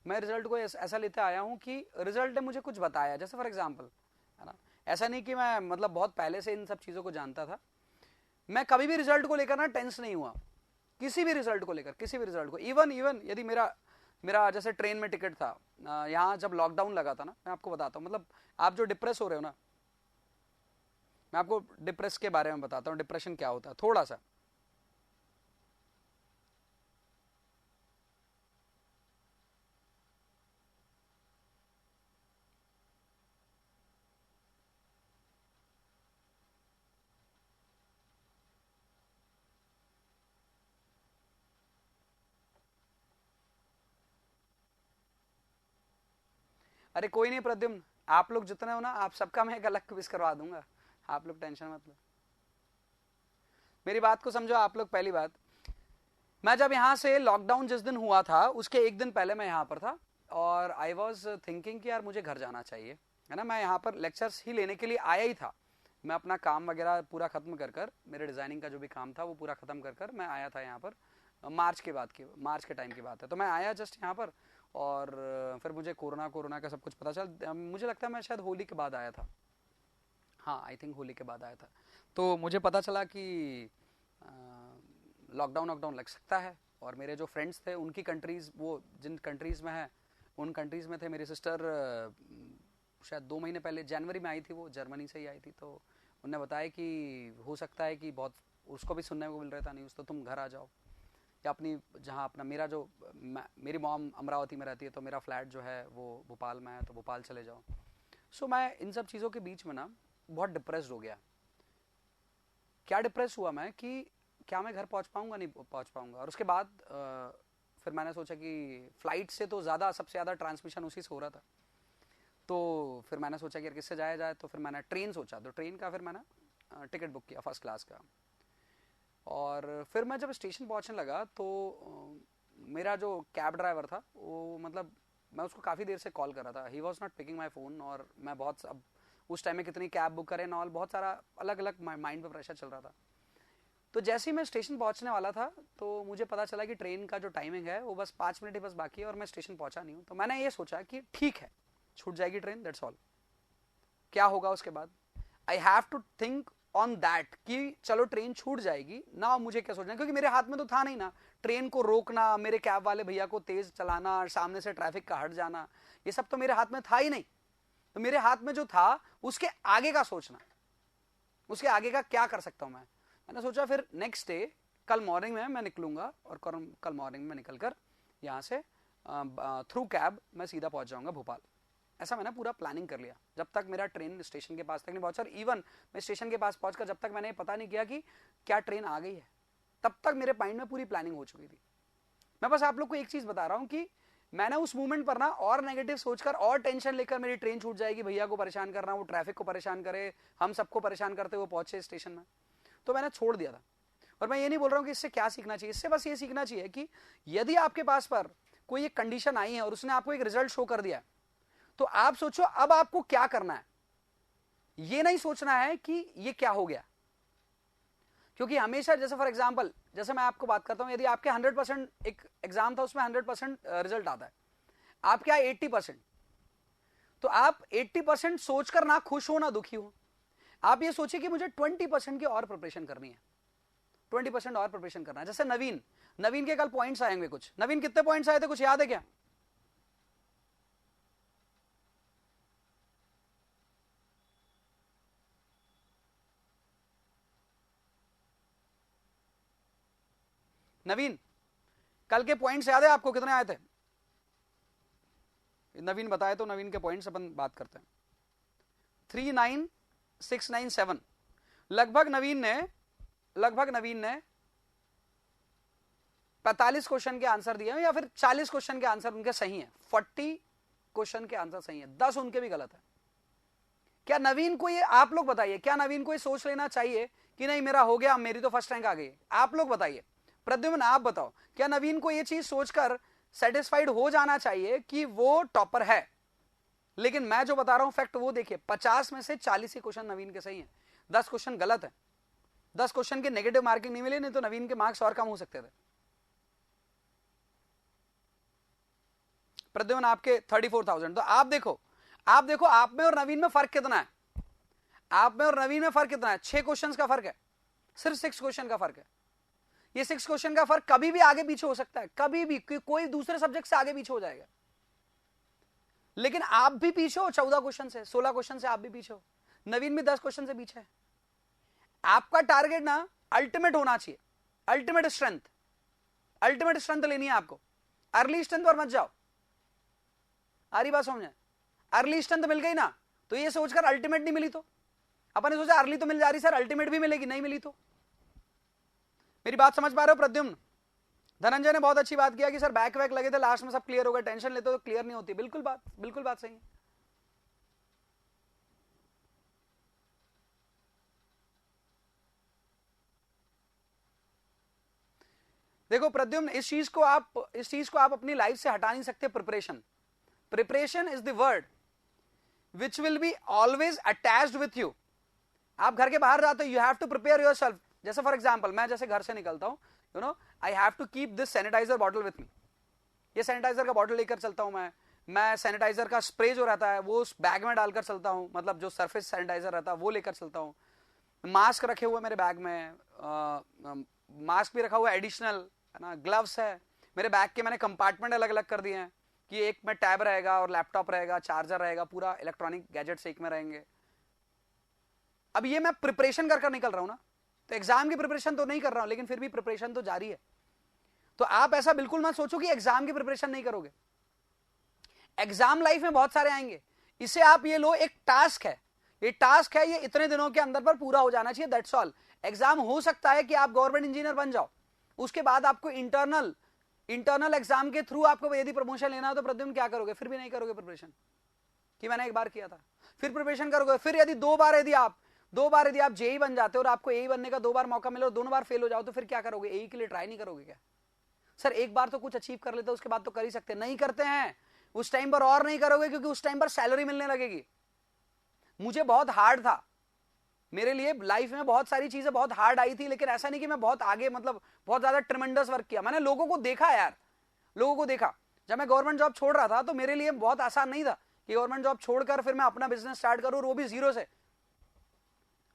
मैं रिजल्ट को ऐसा लेते आया हूं कि रिजल्ट ने मुझे कुछ बताया, जैसे फॉर एग्जांपल है ना, ऐसा नहीं कि मैं मतलब बहुत पहले से इन सब चीजों को जानता था, मैं कभी भी रिजल्ट को लेकर ना टेंस नहीं हुआ, किसी भी रिजल्ट को लेकर, किसी भी रिजल्ट को, इवन इवन यदि मेरा मेरा जैसे ट्रेन में टिकट था, यहाँ जब लॉकडाउन लगा था ना, मैं आपको बताता हूँ, मतलब आप जो डिप्रेस हो रहे हो ना, मैं आपको डिप्रेस के बारे में बताता हूँ, डिप्रेशन क्या होता है थोड़ा सा। अरे कोई नहीं प्रद्युम्न, आप लोग जितने हो ना, आप सबका मैं एक अलग क्विज करवा दूंगा, आप लोग टेंशन मत लो, मेरी बात को समझो आप लोग। पहली बात, मैं जब यहाँ से लॉकडाउन जिस दिन हुआ था उसके एक दिन पहले मैं यहाँ पर था, और आई वॉज थिंकिंग कि यार मुझे घर जाना चाहिए, है ना, मैं यहाँ पर लेक्चर्स ही लेने के लिए आया ही था, मैं अपना काम वगैरह पूरा खत्म कर कर, मेरे डिजाइनिंग का जो भी काम था वो पूरा खत्म कर कर मैं आया था यहाँ पर, मार्च के बाद की, मार्च के टाइम की बात है, तो मैं आया जस्ट यहाँ पर, और फिर मुझे कोरोना कोरोना का सब कुछ पता चल, मुझे लगता है मैं शायद होली के बाद आया था, हाँ आई थिंक होली के बाद आया था, तो मुझे पता चला कि लॉकडाउन वॉकडाउन लग सकता है, और मेरे जो फ्रेंड्स थे उनकी कंट्रीज़, वो जिन कंट्रीज़ में है उन कंट्रीज़ में थे, मेरी सिस्टर शायद 2 महीने पहले जनवरी में आई थी, वो जर्मनी से ही आई थी, तो उनने बताया कि हो सकता है कि बहुत, उसको भी सुनने को मिल रहा था न्यूज़, तो तुम घर आ जाओ, या अपनी जहाँ अपना मेरा जो, मेरी मॉम अमरावती में रहती है तो मेरा फ्लैट जो है वो भोपाल में है, तो भोपाल चले जाओ। सो मैं इन सब चीज़ों के बीच में ना बहुत डिप्रेस्ड हो गया। क्या डिप्रेस हुआ मैं कि क्या मैं घर पहुंच पाऊंगा, नहीं पहुंच पाऊंगा, और उसके बाद फिर मैंने सोचा कि फ्लाइट से तो ज़्यादा, सबसे ज़्यादा ट्रांसमिशन उसी से हो रहा था, तो फिर मैंने सोचा कि यार किससे जाया जाए, तो फिर मैंने ट्रेन सोचा, तो ट्रेन का फिर मैंने टिकट बुक किया फर्स्ट क्लास का, और फिर मैं जब स्टेशन पहुंचने लगा तो मेरा जो कैब ड्राइवर था वो, मतलब मैं उसको काफ़ी देर से कॉल कर रहा था, he was not picking my phone, और मैं बहुत, अब उस टाइम में कितनी कैब बुक करें नॉल, बहुत सारा अलग अलग माइंड पे प्रेशर चल रहा था। तो जैसे ही मैं स्टेशन पहुंचने वाला था तो मुझे पता चला कि ट्रेन का जो टाइमिंग है वो बस 5 मिनट ही बस बाकी है, और मैं स्टेशन पहुंचा नहीं हूँ, तो मैंने ये सोचा कि ठीक है छूट जाएगी ट्रेन, दैट्स ऑल, क्या होगा उसके बाद, I have to think on that कि चलो ट्रेन छूट जाएगी ना, मुझे क्या सोचना, क्योंकि मेरे हाथ में तो था नहीं ना, ट्रेन को रोकना, मेरे कैब वाले भैया को तेज चलाना, सामने से ट्रैफिक का हट जाना, ये सब तो मेरे हाथ में था ही नहीं, तो मेरे हाथ में जो था उसके आगे का सोचना, उसके आगे का क्या कर सकता हूं मैं, मैंने सोचा फिर नेक्स्ट डे कल मॉर्निंग में मैं निकलूंगा, और कल मॉर्निंग में निकलकर यहाँ से थ्रू कैब मैं सीधा पहुंच जाऊंगा भोपाल, ऐसा मैंने पूरा प्लानिंग कर लिया, जब तक मेरा ट्रेन स्टेशन के पास तक नहीं पहुंचा, और इवन मैं स्टेशन के पास पहुंचकर जब तक मैंने पता नहीं किया कि क्या ट्रेन आ गई है, तब तक मेरे माइंड में पूरी प्लानिंग हो चुकी थी। मैं बस आप लोग को एक चीज बता रहा हूं कि मैंने उस मूवमेंट पर ना और नेगेटिव सोचकर और टेंशन लेकर, मेरी ट्रेन छूट जाएगी, भैया को परेशान करना, वो ट्रैफिक को परेशान करे, हम सबको परेशान करते हुए पहुंचे स्टेशन में, तो मैंने छोड़ दिया था। और मैं ये नहीं बोल रहा हूं कि इससे क्या सीखना चाहिए, इससे बस ये सीखना चाहिए कि यदि आपके पास पर कोई एक कंडीशन आई है और उसने आपको एक रिजल्ट शो कर दिया, तो आप सोचो अब आपको क्या करना है, ये नहीं सोचना है कि ये क्या हो गया, क्योंकि हमेशा, जैसे फॉर एग्जांपल, जैसे मैं आपको बात करता हूं, यदि आपके 100% एक एग्जाम था उसमें 100% रिजल्ट आता है, आप क्या 80%, तो आप 80% सोचकर ना खुश हो ना दुखी हो, आप ये सोचिए कि मुझे 20% की और प्रिपरेशन करनी है, 20% और प्रिपरेशन करना है। जैसे नवीन, नवीन के कल पॉइंट्स आएंगे कुछ। नवीन कितने पॉइंट्स आए थे, कुछ याद है क्या? नवीन कल के पॉइंट्स याद है आपको, कितने आए थे? नवीन बताए तो नवीन के पॉइंट्स अपन बात करते हैं। 39697 लगभग नवीन ने 45 क्वेश्चन के आंसर दिए हैं, या फिर 40 क्वेश्चन के आंसर उनके सही हैं, 40 क्वेश्चन के आंसर सही हैं, 10 उनके भी गलत है। क्या नवीन को ये, आप लोग बताइए, क्या नवीन को ये सोच लेना चाहिए कि नहीं मेरा हो गया, मेरी तो फर्स्ट रैंक आ गई? आप लोग बताइए, प्रद्युम्न आप बताओ, क्या नवीन को ये चीज सोचकर सेटिस्फाइड हो जाना चाहिए कि वो टॉपर है? लेकिन मैं जो बता रहा हूं फैक्ट वो देखिए, 50 में से 40 ही क्वेश्चन नवीन के सही हैं, 10 क्वेश्चन गलत है। 10 क्वेश्चन की नेगेटिव मार्किंग नहीं मिली, नहीं तो नवीन के मार्क्स और कम हो सकते थे। प्रद्युम्न आपके 34,000। तो आप देखो आप में और नवीन में फर्क कितना है, आप में और नवीन में फर्क कितना है? 6 क्वेश्चन का फर्क है, सिर्फ 6 क्वेश्चन का फर्क है। ये 6 क्वेश्चन का फर्क कभी भी आगे पीछे हो सकता है, कभी भी कोई दूसरे सब्जेक्ट से आगे पीछे हो जाएगा। लेकिन आप भी पीछे हो 14 क्वेश्चन से, 16 क्वेश्चन से आप भी पीछे हो, नवीन भी 10 क्वेश्चन से पीछे है। आपका टारगेट ना अल्टीमेट होना चाहिए, अल्टीमेट स्ट्रेंथ लेनी है आपको। अर्ली स्ट्रेंथ पर मत जाओ, आ रही बात समझे? अर्ली स्ट्रेंथ मिल गई ना, तो ये सोचकर अल्टीमेट नहीं मिली तो अपन ने सोचा अर्ली तो मिल जा रही सर, अल्टीमेट भी मिलेगी, नहीं मिली तो। मेरी बात समझ पा रहे हो प्रद्युम्न? धनंजय ने बहुत अच्छी बात किया कि सर बैक वैक लगे थे, लास्ट में सब क्लियर हो गए, टेंशन लेते तो क्लियर नहीं होती। बिल्कुल बात सही है। देखो प्रद्युम्न, इस चीज को आप अपनी लाइफ से हटा नहीं सकते। Preparation is the word which will be always attached with you. आप घर के बाहर जाते हो, you have to prepare your self. जैसे फॉर एग्जाम्पल, मैं जैसे घर से निकलता हूं, you know, I have to keep this sanitiser bottle with me. ये सैनिटाइजर का बॉटल लेकर चलता हूं मैं सैनिटाइजर का स्प्रे जो रहता है वो उस बैग में डालकर चलता हूं, मतलब जो सरफेस सैनिटाइजर रहता है वो लेकर चलता हूं। मास्क रखे हुए मेरे बैग में, मास्क भी रखा हुआ एडिशनल, है ना, ग्लव्स है मेरे बैग के। मैंने कंपार्टमेंट अलग अलग कर दिए हैं कि एक में टैब रहेगा और लैपटॉप रहेगा, चार्जर रहेगा, पूरा इलेक्ट्रॉनिक गैजेट्स एक में रहेंगे। अब ये मैं प्रिपरेशन कर निकल रहा हूं ना, तो एग्जाम की प्रिपरेशन तो नहीं कर रहा हूं, लेकिन फिर भी प्रिपरेशन तो जारी है। तो आप ऐसा बिल्कुल मत सोचो कि एग्जाम की प्रिपरेशन नहीं करोगे। एग्जाम लाइफ में बहुत सारे आएंगे, इसे आप ये लो एक टास्क है, ये इतने दिनों के अंदर पर पूरा हो जाना चाहिए, दैट्स ऑल। एग्जाम हो सकता है कि आप गवर्नमेंट इंजीनियर बन जाओ, उसके बाद आपको इंटरनल एग्जाम के थ्रू आपको यदि प्रमोशन लेना हो तो प्रद्युम्न क्या करोगे? फिर भी नहीं करोगे प्रिपरेशन, कि मैंने एक बार किया था, फिर प्रिपरेशन करोगे। फिर यदि दो बार यदि आप जेई बन जाते हो और आपको एई बनने का 2 बार मौका मिले और दोनों बार फेल हो जाओ, तो फिर क्या करोगे? एई के लिए ट्राई नहीं करोगे क्या? सर एक बार तो कुछ अचीव कर लेते, उसके बाद तो कर ही सकते, नहीं करते हैं उस टाइम पर, और नहीं करोगे क्योंकि उस टाइम पर सैलरी मिलने लगेगी। मुझे बहुत हार्ड था, मेरे लिए लाइफ में बहुत सारी चीजें बहुत हार्ड आई थी, लेकिन ऐसा नहीं कि मैं बहुत आगे, मतलब बहुत ज्यादा ट्रिमेंडस वर्क किया। मैंने लोगों को देखा यार, जब मैं गवर्नमेंट जॉब छोड़ रहा था तो मेरे लिए बहुत आसान नहीं था कि गवर्नमेंट जॉब छोड़कर फिर मैं अपना बिजनेस स्टार्ट करूं, वो भी जीरो से।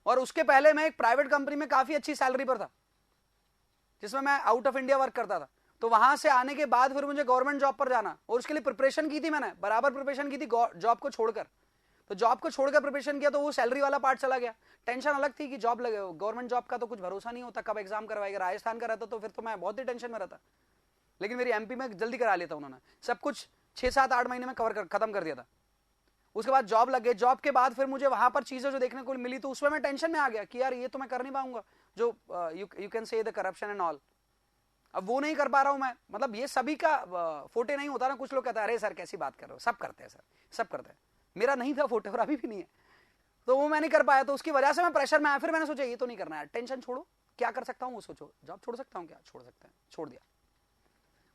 और उसके पहले मैं एक प्राइवेट कंपनी में काफी अच्छी सैलरी पर था, जिसमें मैं आउट ऑफ इंडिया वर्क करता था। तो वहां से आने के बाद फिर मुझे गवर्नमेंट जॉब पर जाना, और उसके लिए प्रिपरेशन की थी, मैंने बराबर प्रिपरेशन की थी जॉब को छोड़कर। तो जॉब को छोड़कर प्रिपरेशन किया तो वो सैलरी वाला पार्ट चला गया। टेंशन अलग थी कि जॉब लगे, गवर्नमेंट जॉब का तो कुछ भरोसा नहीं होता, कब एग्जाम करवाएगा। राजस्थान का रहता तो फिर तो मैं बहुत ही टेंशन में रहता, लेकिन मेरी एमपी में जल्दी करा लेता उन्होंने, सब कुछ 6-7-8 महीने में खत्म कर दिया था। उसके बाद जॉब लग गई, जॉब के बाद फिर मुझे वहां पर चीजें जो देखने को मिली तो उसमें मैं टेंशन में आ गया कि यार ये तो मैं कर नहीं पाऊंगा, जो you can say the corruption and all. अब वो नहीं कर पा रहा हूं मैं, मतलब ये सभी का फोटे नहीं होता ना। कुछ लोग कहते हैं अरे सर कैसी बात कर रहे हो, सब करते हैं सर, सब करते हैं। मेरा नहीं था फोटे और अभी भी नहीं है, तो वो मैं नहीं कर पाया, तो उसकी वजह से मैं प्रेशर में आया। फिर मैंने सोचा ये तो नहीं करना है, टेंशन छोड़ो, क्या कर सकता हूँ वो सोचो। जॉब छोड़ सकता हूँ क्या? छोड़ सकता है, छोड़ दिया।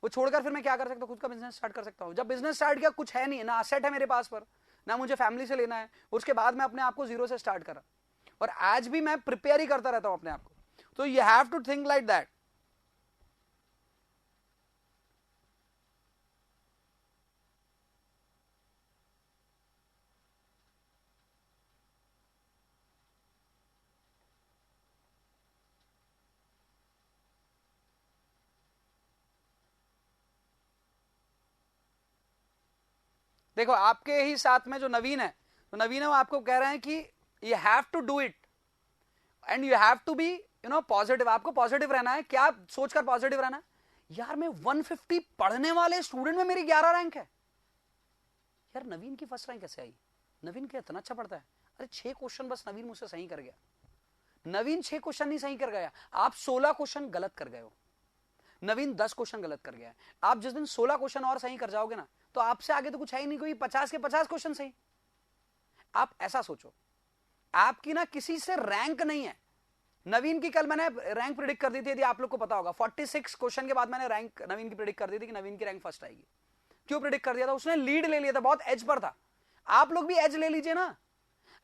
वो छोड़कर फिर मैं क्या कर सकता हूँ? खुद का बिजनेस स्टार्ट कर सकता हूँ। जब बिजनेस स्टार्ट किया, कुछ है नहीं, ना असेट है मेरे पास पर, ना मुझे फैमिली से लेना है। उसके बाद मैं अपने आप को जीरो से स्टार्ट करा, और आज भी मैं प्रिपेयर ही करता रहता हूँ अपने आप को। तो you have to think like that. देखो आपके ही साथ में जो नवीन है, तो नवीन है वो आपको कह रहे हैं कि you have to do it and you have to be positive. आपको पॉजिटिव रहना है। क्या सोचकर पॉजिटिव रहना है? यार मैं 150 पढ़ने वाले स्टूडेंट में मेरी 11 रैंक है। यार नवीन की फर्स्ट रैंक कैसे आई? नवीन क्या इतना अच्छा पढ़ता है? अरे 6 क्वेश्चन बस नवीन मुझसे सही कर गया। नवीन 6 क्वेश्चन नहीं सही कर गया, आप 16 क्वेश्चन गलत कर गए हो। नवीन 10 क्वेश्चन गलत कर गया है। आप जिस दिन 16 क्वेश्चन और सही कर जाओगे ना, तो आपसे आगे तो कुछ है ही नहीं, कोई 50 के 50 क्वेश्चन सही। आप ऐसा सोचो, आपकी ना किसी से रैंक नहीं है। नवीन की कल मैंने रैंक प्रिडिक्ट कर दी थी, यदि आप लोग को पता होगा, 46 क्वेश्चन के बाद मैंने रैंक नवीन की प्रिडिक्ट कर दी थी कि नवीन की रैंक फर्स्ट आएगी। क्यों प्रिडिक्ट कर दिया था? उसने लीड ले लिया था, बहुत एज पर था। आप लोग भी एज ले लीजिए ना।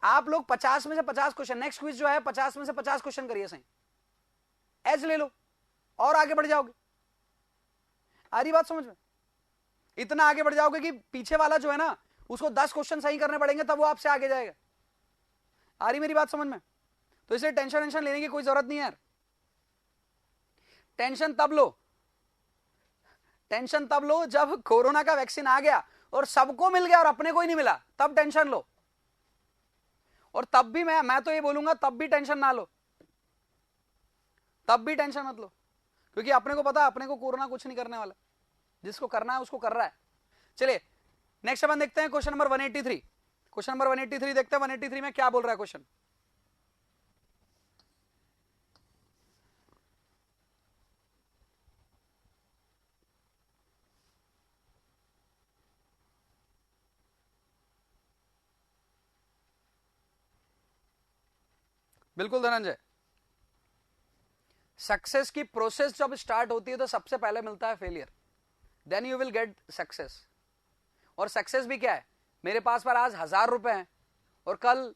आप लोग 50 में से 50 क्वेश्चन, नेक्स्ट क्विज जो है 50 में से 50 क्वेश्चन करिए सही, एज ले लो और आगे बढ़ जाओगे। आ रही बात समझ में? इतना आगे बढ़ जाओगे कि पीछे वाला जो है ना, उसको 10 क्वेश्चन सही करने पड़ेंगे, तब वो आपसे आगे जाएगा। आ रही मेरी बात समझ में? तो इसलिए टेंशन लेने की कोई जरूरत नहीं है यार। टेंशन तब लो जब कोरोना का वैक्सीन आ गया और सबको मिल गया और अपने को ही नहीं मिला, तब टेंशन लो। और तब भी मैं तो ये बोलूंगा, तब भी टेंशन ना लो, तब भी टेंशन मत लो, क्योंकि अपने को पता, अपने को कोरोना कुछ नहीं करने वाला। जिसको करना है उसको कर रहा है। चलिए नेक्स्ट अपन देखते हैं क्वेश्चन नंबर 183। क्वेश्चन नंबर 183 देखते हैं। 183 में क्या बोल रहा है क्वेश्चन? बिल्कुल धनंजय, सक्सेस की प्रोसेस जब स्टार्ट होती है तो सबसे पहले मिलता है failure, then you will get success. और सक्सेस भी क्या है? मेरे पास पर आज 1000 रुपए हैं और कल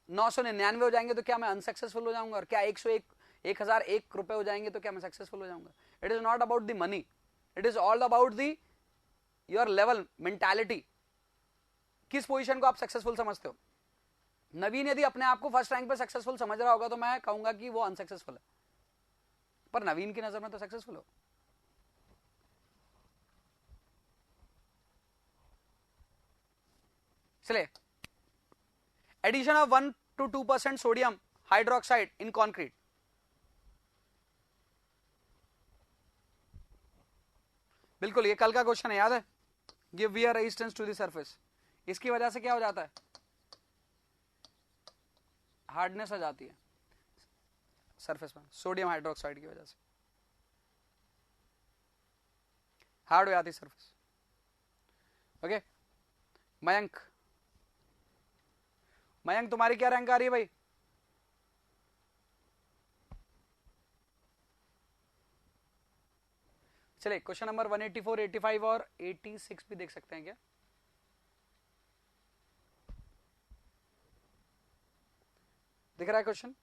999 हो जाएंगे तो क्या मैं अनसक्सेसफुल हो जाऊंगा? और क्या 1001 रुपए हो जाएंगे तो क्या मैं सक्सेसफुल हो जाऊंगा? It is not about the money, it is all about the your level, mentality. किस पोजीशन को आप सक्सेसफुल समझते हो? नवीन यदि अपने आप को फर्स्ट रैंक पे सक्सेसफुल समझ रहा होगा तो मैं कहूंगा कि वो अनसक्सेसफुल है, पर नवीन की नजर में तो सक्सेसफुल हो। चलिए, addition of 1 to 2% sodium hydroxide in concrete. बिल्कुल ये कल का क्वेश्चन है, याद है? Give wear resistance to the surface. इसकी वजह से क्या हो जाता है? हार्डनेस आ जाती है सरफेस में, सोडियम हाइड्रोक्साइड की वजह से हार्ड हो जाती है सरफेस। ओके मयंक, मयंक तुम्हारी क्या रैंक आ रही है भाई? चलिए क्वेश्चन नंबर 184, 85 और 86 भी देख सकते हैं क्या? दिख रहा है क्वेश्चन?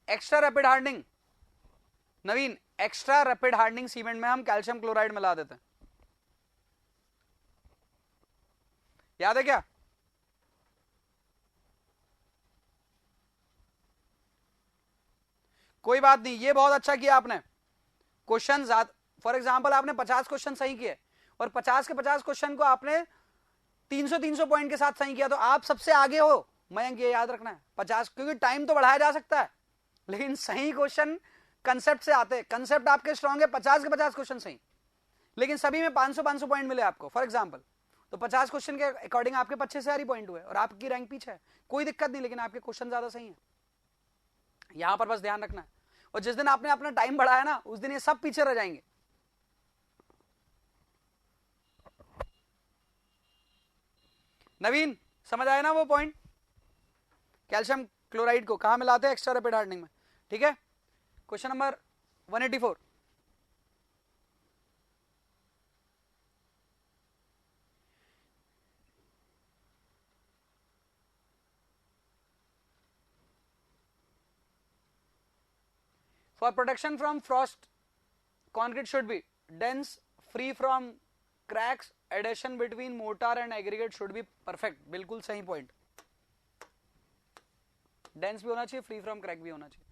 एक्स्ट्रा रैपिड हार्डनिंग, नवीन एक्स्ट्रा रैपिड हार्डनिंग सीमेंट में हम कैल्शियम क्लोराइड मिला देते हैं, याद है क्या? कोई बात नहीं, ये बहुत अच्छा किया आपने। क्वेश्चन फॉर एग्जांपल आपने 50 क्वेश्चन सही किए और 50 के 50 क्वेश्चन को आपने 300 पॉइंट के साथ सही किया, तो आप सबसे आगे हो। मयंक ये याद रखना है, 50, क्योंकि टाइम तो बढ़ाया जा सकता है लेकिन सही क्वेश्चन कंसेप्ट से आते हैं। कंसेप्ट आपके स्ट्रांग है, 50 के 50 क्वेश्चन सही, लेकिन सभी में 500 पॉइंट मिले आपको फॉर एग्जांपल, तो 50 क्वेश्चन के अकॉर्डिंग आपके 25 से सारी पॉइंट हुए और आपकी रैंक पीछे है, कोई दिक्कत नहीं, लेकिन आपके क्वेश्चन ज्यादा सही है। यहां पर बस ध्यान रखना है, और जिस दिन आपने अपना टाइम बढ़ाया ना, उस दिन ये सब पीछे रह जाएंगे। नवीन समझ आया ना वो पॉइंट? कैल्शियम क्लोराइड को कहां मिलाते हैं? एक्स्ट्रा रैपिड हार्डनिंग में, ठीक है? Question number 184, for protection from frost concrete should be dense, free from cracks, adhesion between mortar and aggregate should be perfect। बिल्कुल सही पॉइंट, डेंस भी होना चाहिए, फ्री फ्रॉम क्रैक भी होना चाहिए।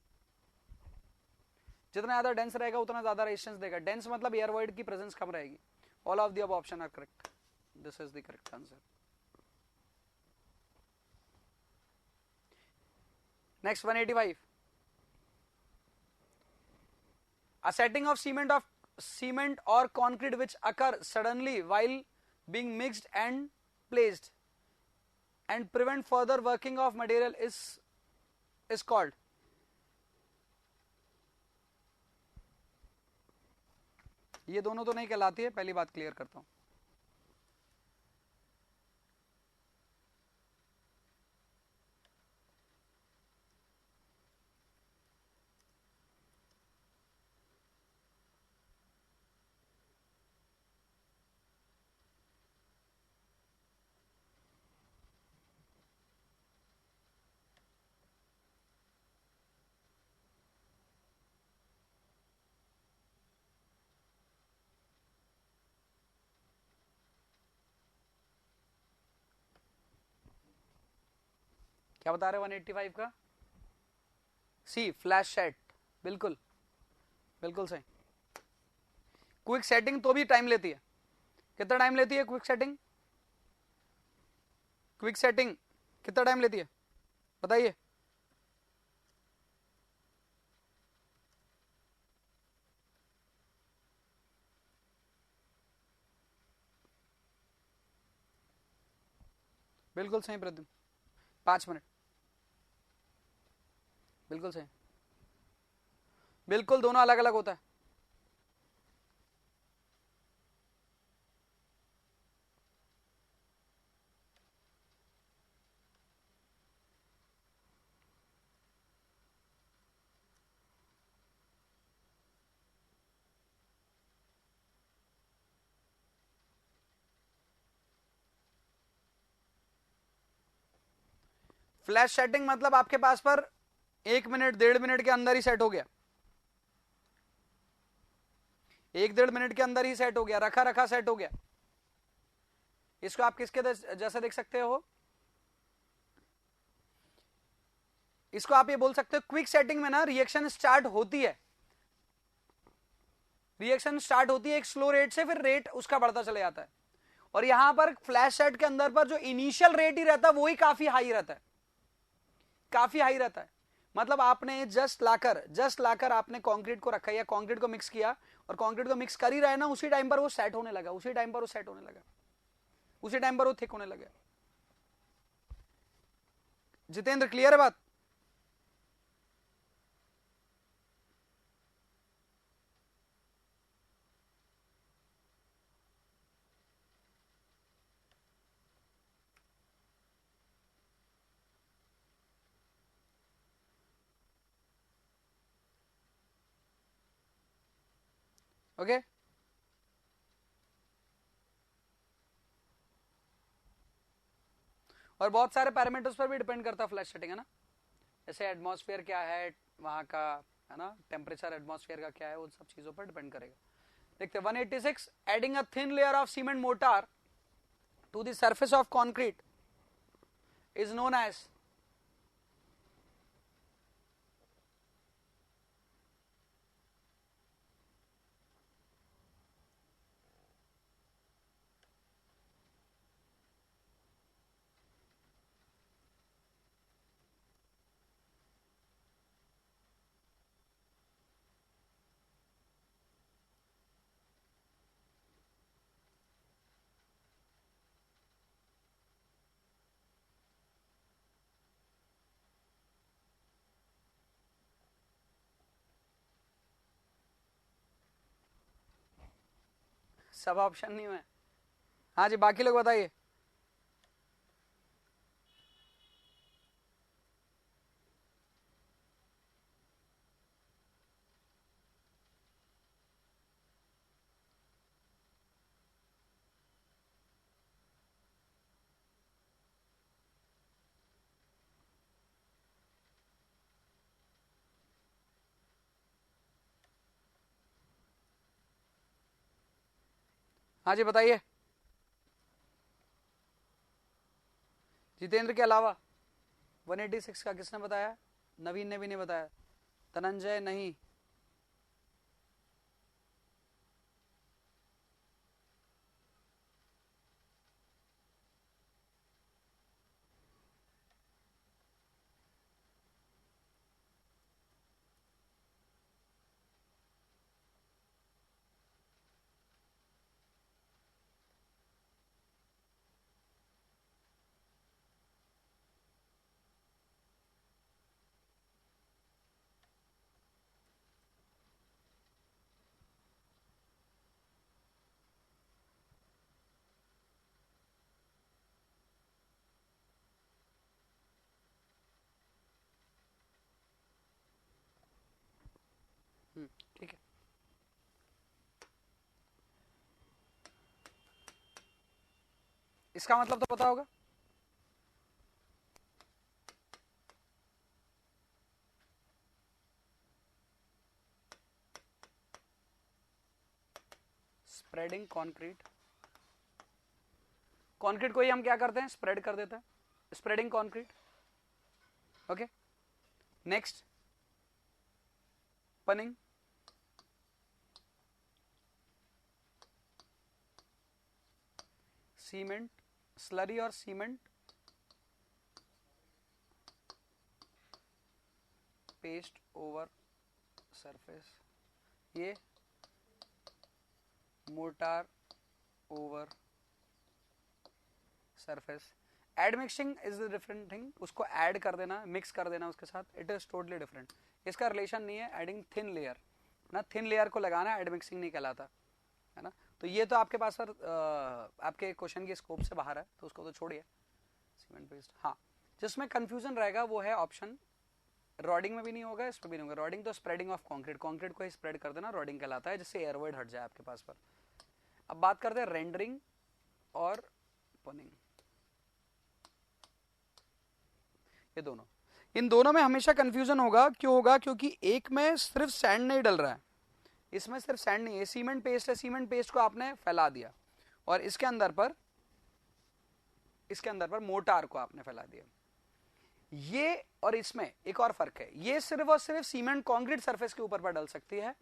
जितना ज्यादा डेंस रहेगा उतना ज्यादा रेजिस्टेंस देगा. डेंस मतलब एयर वॉइड की प्रेजेंस कम रहेगी. All of the above option are correct. This is the correct answer. Next 185. A setting of cement or concrete which occur suddenly while being mixed and placed and prevent further working of material is called. ये दोनों तो नहीं कहलाती है, पहली बात clear करता हूं. क्या बता रहे 185 का? सी फ्लैश सेट. बिल्कुल बिल्कुल सही. क्विक सेटिंग तो भी टाइम लेती है. कितना टाइम लेती है क्विक सेटिंग? क्विक सेटिंग कितना टाइम लेती है बताइए. बिल्कुल सही प्रद्युम्न, 5 मिनट. बिल्कुल सही. बिल्कुल दोनों अलग अलग होता है. फ्लैश सेटिंग मतलब आपके पास पर 1 मिनट 1.5 मिनट के अंदर ही सेट हो गया. 1-1.5 मिनट के अंदर ही सेट हो गया, रखा रखा सेट हो गया. इसको आप किसके जैसे देख सकते हो? इसको आप ये बोल सकते हो क्विक सेटिंग में ना रिएक्शन स्टार्ट होती है. रिएक्शन स्टार्ट होती है एक स्लो रेट से, फिर रेट उसका बढ़ता चले जाता है. और यहां पर फ्लैश सेट के अंदर पर जो इनिशियल रेट ही रहता है वो ही काफी हाई रहता है. काफी हाई रहता है. मतलब आपने जस्ट लाकर आपने कंक्रीट को रखा या कंक्रीट को मिक्स किया और कंक्रीट को मिक्स कर ही रहा है ना, उसी टाइम पर वो सेट होने लगा, उसी टाइम पर वो सेट होने लगा, उसी टाइम पर वो थिक होने लगा. जितेंद्र क्लियर है बात? Okay okay? और बहुत सारे पैरामीटर्स पर भी डिपेंड करता है फ्लैश सेटिंग, है ना. जैसे एटमॉस्फेयर क्या है वहां का, है ना, टेम्परेचर एटमॉस्फेयर का क्या है, उन सब चीजों पर डिपेंड करेगा. देखते 186. Adding a thin layer of cement mortar to the surface of concrete is known as. सब ऑप्शन नहीं है. हाँ जी, बाकी लोग बताइए. हाँ जी बताइए. जितेंद्र के अलावा 186 का किसने बताया? नवीन ने भी नहीं बताया. धनंजय नहीं. ठीक है। इसका मतलब तो पता होगा, स्प्रेडिंग कंक्रीट, कंक्रीट को ही हम क्या करते हैं, स्प्रेड कर देते हैं, spreading concrete. Okay, next punning, cement, slurry और सीमेंट पेस्ट ओवर सरफेस, ये mortar over surface. Admixing is the different thing, उसको ऐड कर देना, मिक्स कर देना उसके साथ, इट इज टोटली डिफरेंट। इसका रिलेशन नहीं है एडिंग थिन लेयर ना, थिन लेयर को लगाना एड मिक्सिंग नहीं कहलाता है ना। तो ये तो आपके पास पर आपके क्वेश्चन के स्कोप से बाहर है, तो उसको तो छोड़िए। सीमेंट पेस्ट, हाँ, जिसमें कंफ्यूजन रहेगा वो है ऑप्शन, रॉडिंग में भी नहीं होगा, इसमें भी नहीं होगा। रॉडिंग तो स्प्रेडिंग ऑफ कंक्रीट, कंक्रीट को ही स्प्रेड कर देना रॉडिंग कहलाता है, जिससे एयर वॉइड हट जाए आपके पास पर। अब बात करते हैं रेंडरिंग और पनिंग, ये दोनों, इन दोनों में हमेशा कंफ्यूजन होगा। क्यों होगा? क्योंकि एक में सिर्फ सैंड नहीं डल रहा है, इसमें सिर्फ सैंड नहीं है, सीमेंट पेस्ट है, सीमेंट पेस्ट को आपने फैला दिया, और इसके अंदर पर मोटार को आपने फैला दिया। ये और इसमें एक और फर्क है, ये सिर्फ और सिर्फ सीमेंट कंक्रीट सरफेस के ऊपर पर डल सकती है,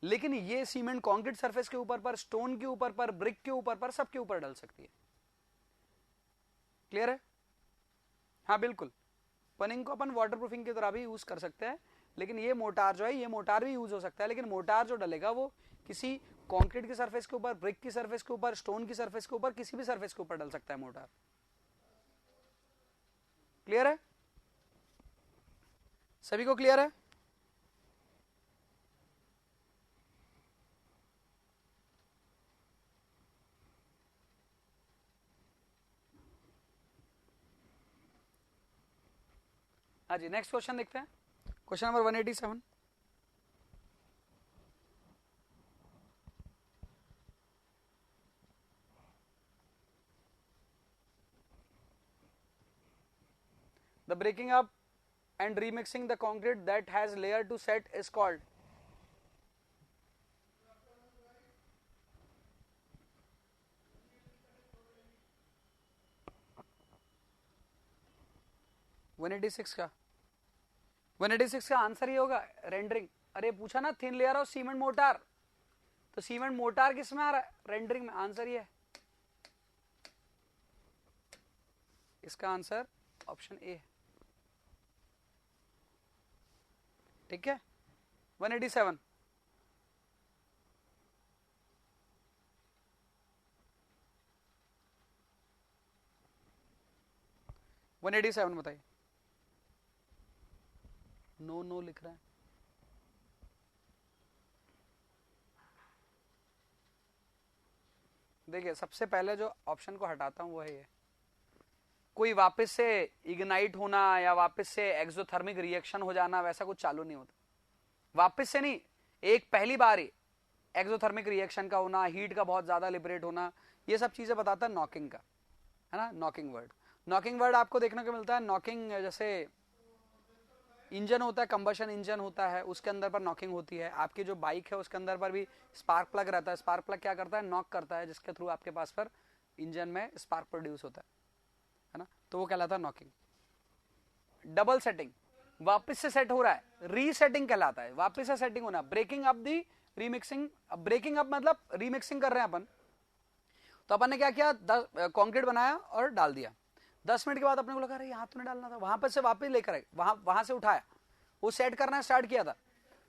लेकिन ये सीमेंट कंक्रीट सरफेस के ऊपर पर, स्टोन के ऊपर पर, ब्रिक के ऊपर पर, सबके ऊपर डल सकती है। क्लियर है? हाँ बिल्कुल, पनिंग को अपन वाटरप्रूफिंग की तरह भी यूज कर सकते हैं, लेकिन ये मोटार जो है, ये मोटार भी यूज हो सकता है, लेकिन मोटार जो डलेगा वो किसी कंक्रीट की सरफेस के ऊपर, ब्रिक की सरफेस के ऊपर, स्टोन की सरफेस के ऊपर, किसी भी सरफेस के ऊपर डल सकता है मोटार। क्लियर है? सभी को क्लियर है? हाँ जी, नेक्स्ट क्वेश्चन देखते हैं, question number 187। The breaking up and remixing the concrete that has layer to set is called, one 186 का आंसर ही होगा रेंडरिंग। अरे पूछा ना थिन लेयर और सीमेंट मोटार, तो सीमेंट मोटार किस में आ रहा है? रेंडरिंग में। आंसर ये है, इसका आंसर ऑप्शन ए है। ठीक है, 187। बताइए। नो नो लिख रहा है। देखिए, सबसे पहले जो ऑप्शन को हटाता हूं वो है ये, कोई वापस से इग्नाइट होना या वापस से एक्सोथर्मिक रिएक्शन हो जाना, वैसा कुछ चालू नहीं होता। वापस से नहीं, एक पहली बार ही एक्सोथर्मिक रिएक्शन का होना, हीट का बहुत ज्यादा लिबरेट होना, ये सब चीजें बताता है नॉकिंग का, है ना। नॉकिंग वर्ड, नॉकिंग वर्ड आपको देखने को मिलता है। नॉकिंग जैसे इंजन होता है, कंबशन इंजन होता है, उसके अंदर पर नॉकिंग होती है। आपकी जो बाइक है उसके अंदर पर भी स्पार्क प्लग रहता है, स्पार्क प्लग क्या करता है? नॉक करता है, जिसके थ्रू आपके पास पर इंजन में स्पार्क प्रोड्यूस होता है ना, तो वो कहलाता है नॉकिंग। डबल सेटिंग, वापस से सेट हो रहा है, रीसेटिंग कहलाता है, वापस से सेटिंग होना। Breaking up the remixing, breaking up मतलब रीमिक्सिंग कर रहे हैं अपन, तो अपन ने क्या किया, कंक्रीट बनाया और डाल दिया। 10 मिनट के बाद अपने को लगा, अरे यहाँ तो नहीं डालना था, वहां पर से वापस लेकर आए, वहां से उठाया, वो सेट करना स्टार्ट किया था,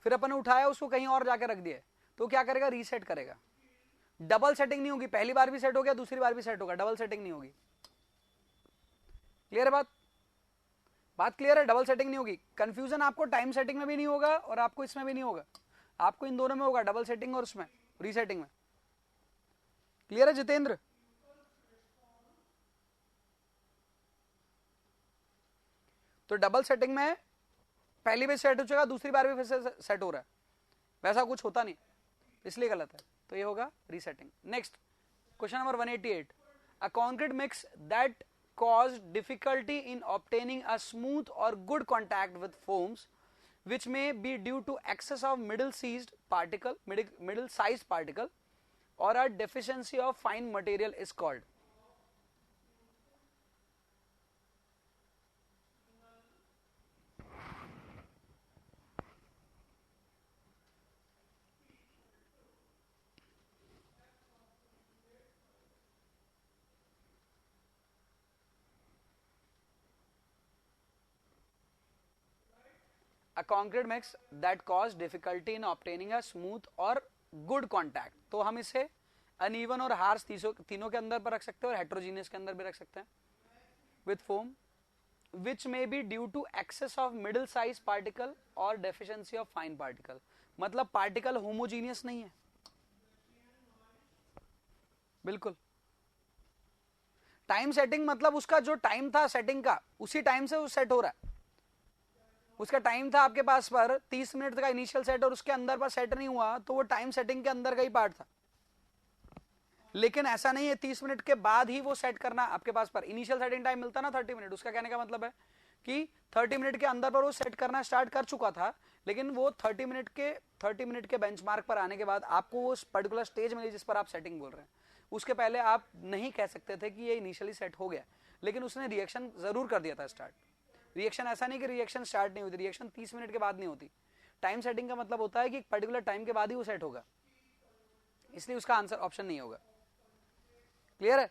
फिर अपन ने उठाया उसको कहीं और जाके रख दिया, तो क्या करेगा? रीसेट करेगा। डबल सेटिंग नहीं होगी, पहली बार भी सेट हो गया, दूसरी बार भी सेट होगा, डबल सेटिंग नहीं होगी। क्लियर है बात? बात क्लियर है, डबल सेटिंग नहीं होगी। कंफ्यूजन आपको टाइम सेटिंग में भी नहीं होगा और आपको इसमें भी नहीं होगा, आपको इन दोनों में होगा, डबल सेटिंग और उसमें रीसेटिंग में। क्लियर है जितेंद्र? तो डबल सेटिंग में पहली बार सेट हो चुका, दूसरी बार भी फिर से सेट हो रहा है, वैसा कुछ होता नहीं, इसलिए गलत है, तो ये होगा resetting. Next question number 188, a concrete mix that caused difficulty in obtaining a smooth or good contact with foams, which may be due to excess of middle-sized particle or a deficiency of fine material is called. A concrete mix that cause difficulty in obtaining a smooth or good contact, तो हम इसे uneven और harsh तीनों के अंदर पर रख सकते हैं और हेट्रोजीनियस के अंदर भी रख सकते हैं with foam which may be due to excess of middle size particle or deficiency of fine particle, मतलब पार्टिकल होमोजीनियस नहीं है बिल्कुल। टाइम सेटिंग मतलब उसका जो टाइम था सेटिंग का उसी टाइम से वो सेट हो रहा है, उसका टाइम था आपके पास पर 30 मिनट का इनिशियल सेट और उसके अंदर पर सेट नहीं हुआ तो वो टाइम सेटिंग के अंदर का ही पार्ट था। लेकिन ऐसा नहीं है 30 मिनट के बाद ही वो सेट करना, आपके पास पर इनिशियल सेटिंग टाइम मिलता ना 30 मिनट, उसका कहने का मतलब है कि 30 मिनट के अंदर पर वो सेट करना स्टार्ट कर चुका था, लेकिन वो 30 मिनट के बेंचमार्क पर आने के बाद आपको वो पर्टिकुलर स्टेज मिली जिस पर आप सेटिंग बोल रहे हैं, उसके पहले आप नहीं कह सकते थे कि ये इनिशियली सेट हो गया, लेकिन उसने रिएक्शन जरूर कर दिया था स्टार्ट। रिएक्शन ऐसा नहीं कि रिएक्शन स्टार्ट नहीं होती, रिएक्शन 30 मिनट के बाद नहीं होती। टाइम सेटिंग का मतलब होता है कि एक पर्टिकुलर टाइम के बाद ही वो सेट होगा, इसलिए उसका आंसर ऑप्शन नहीं होगा। क्लियर है?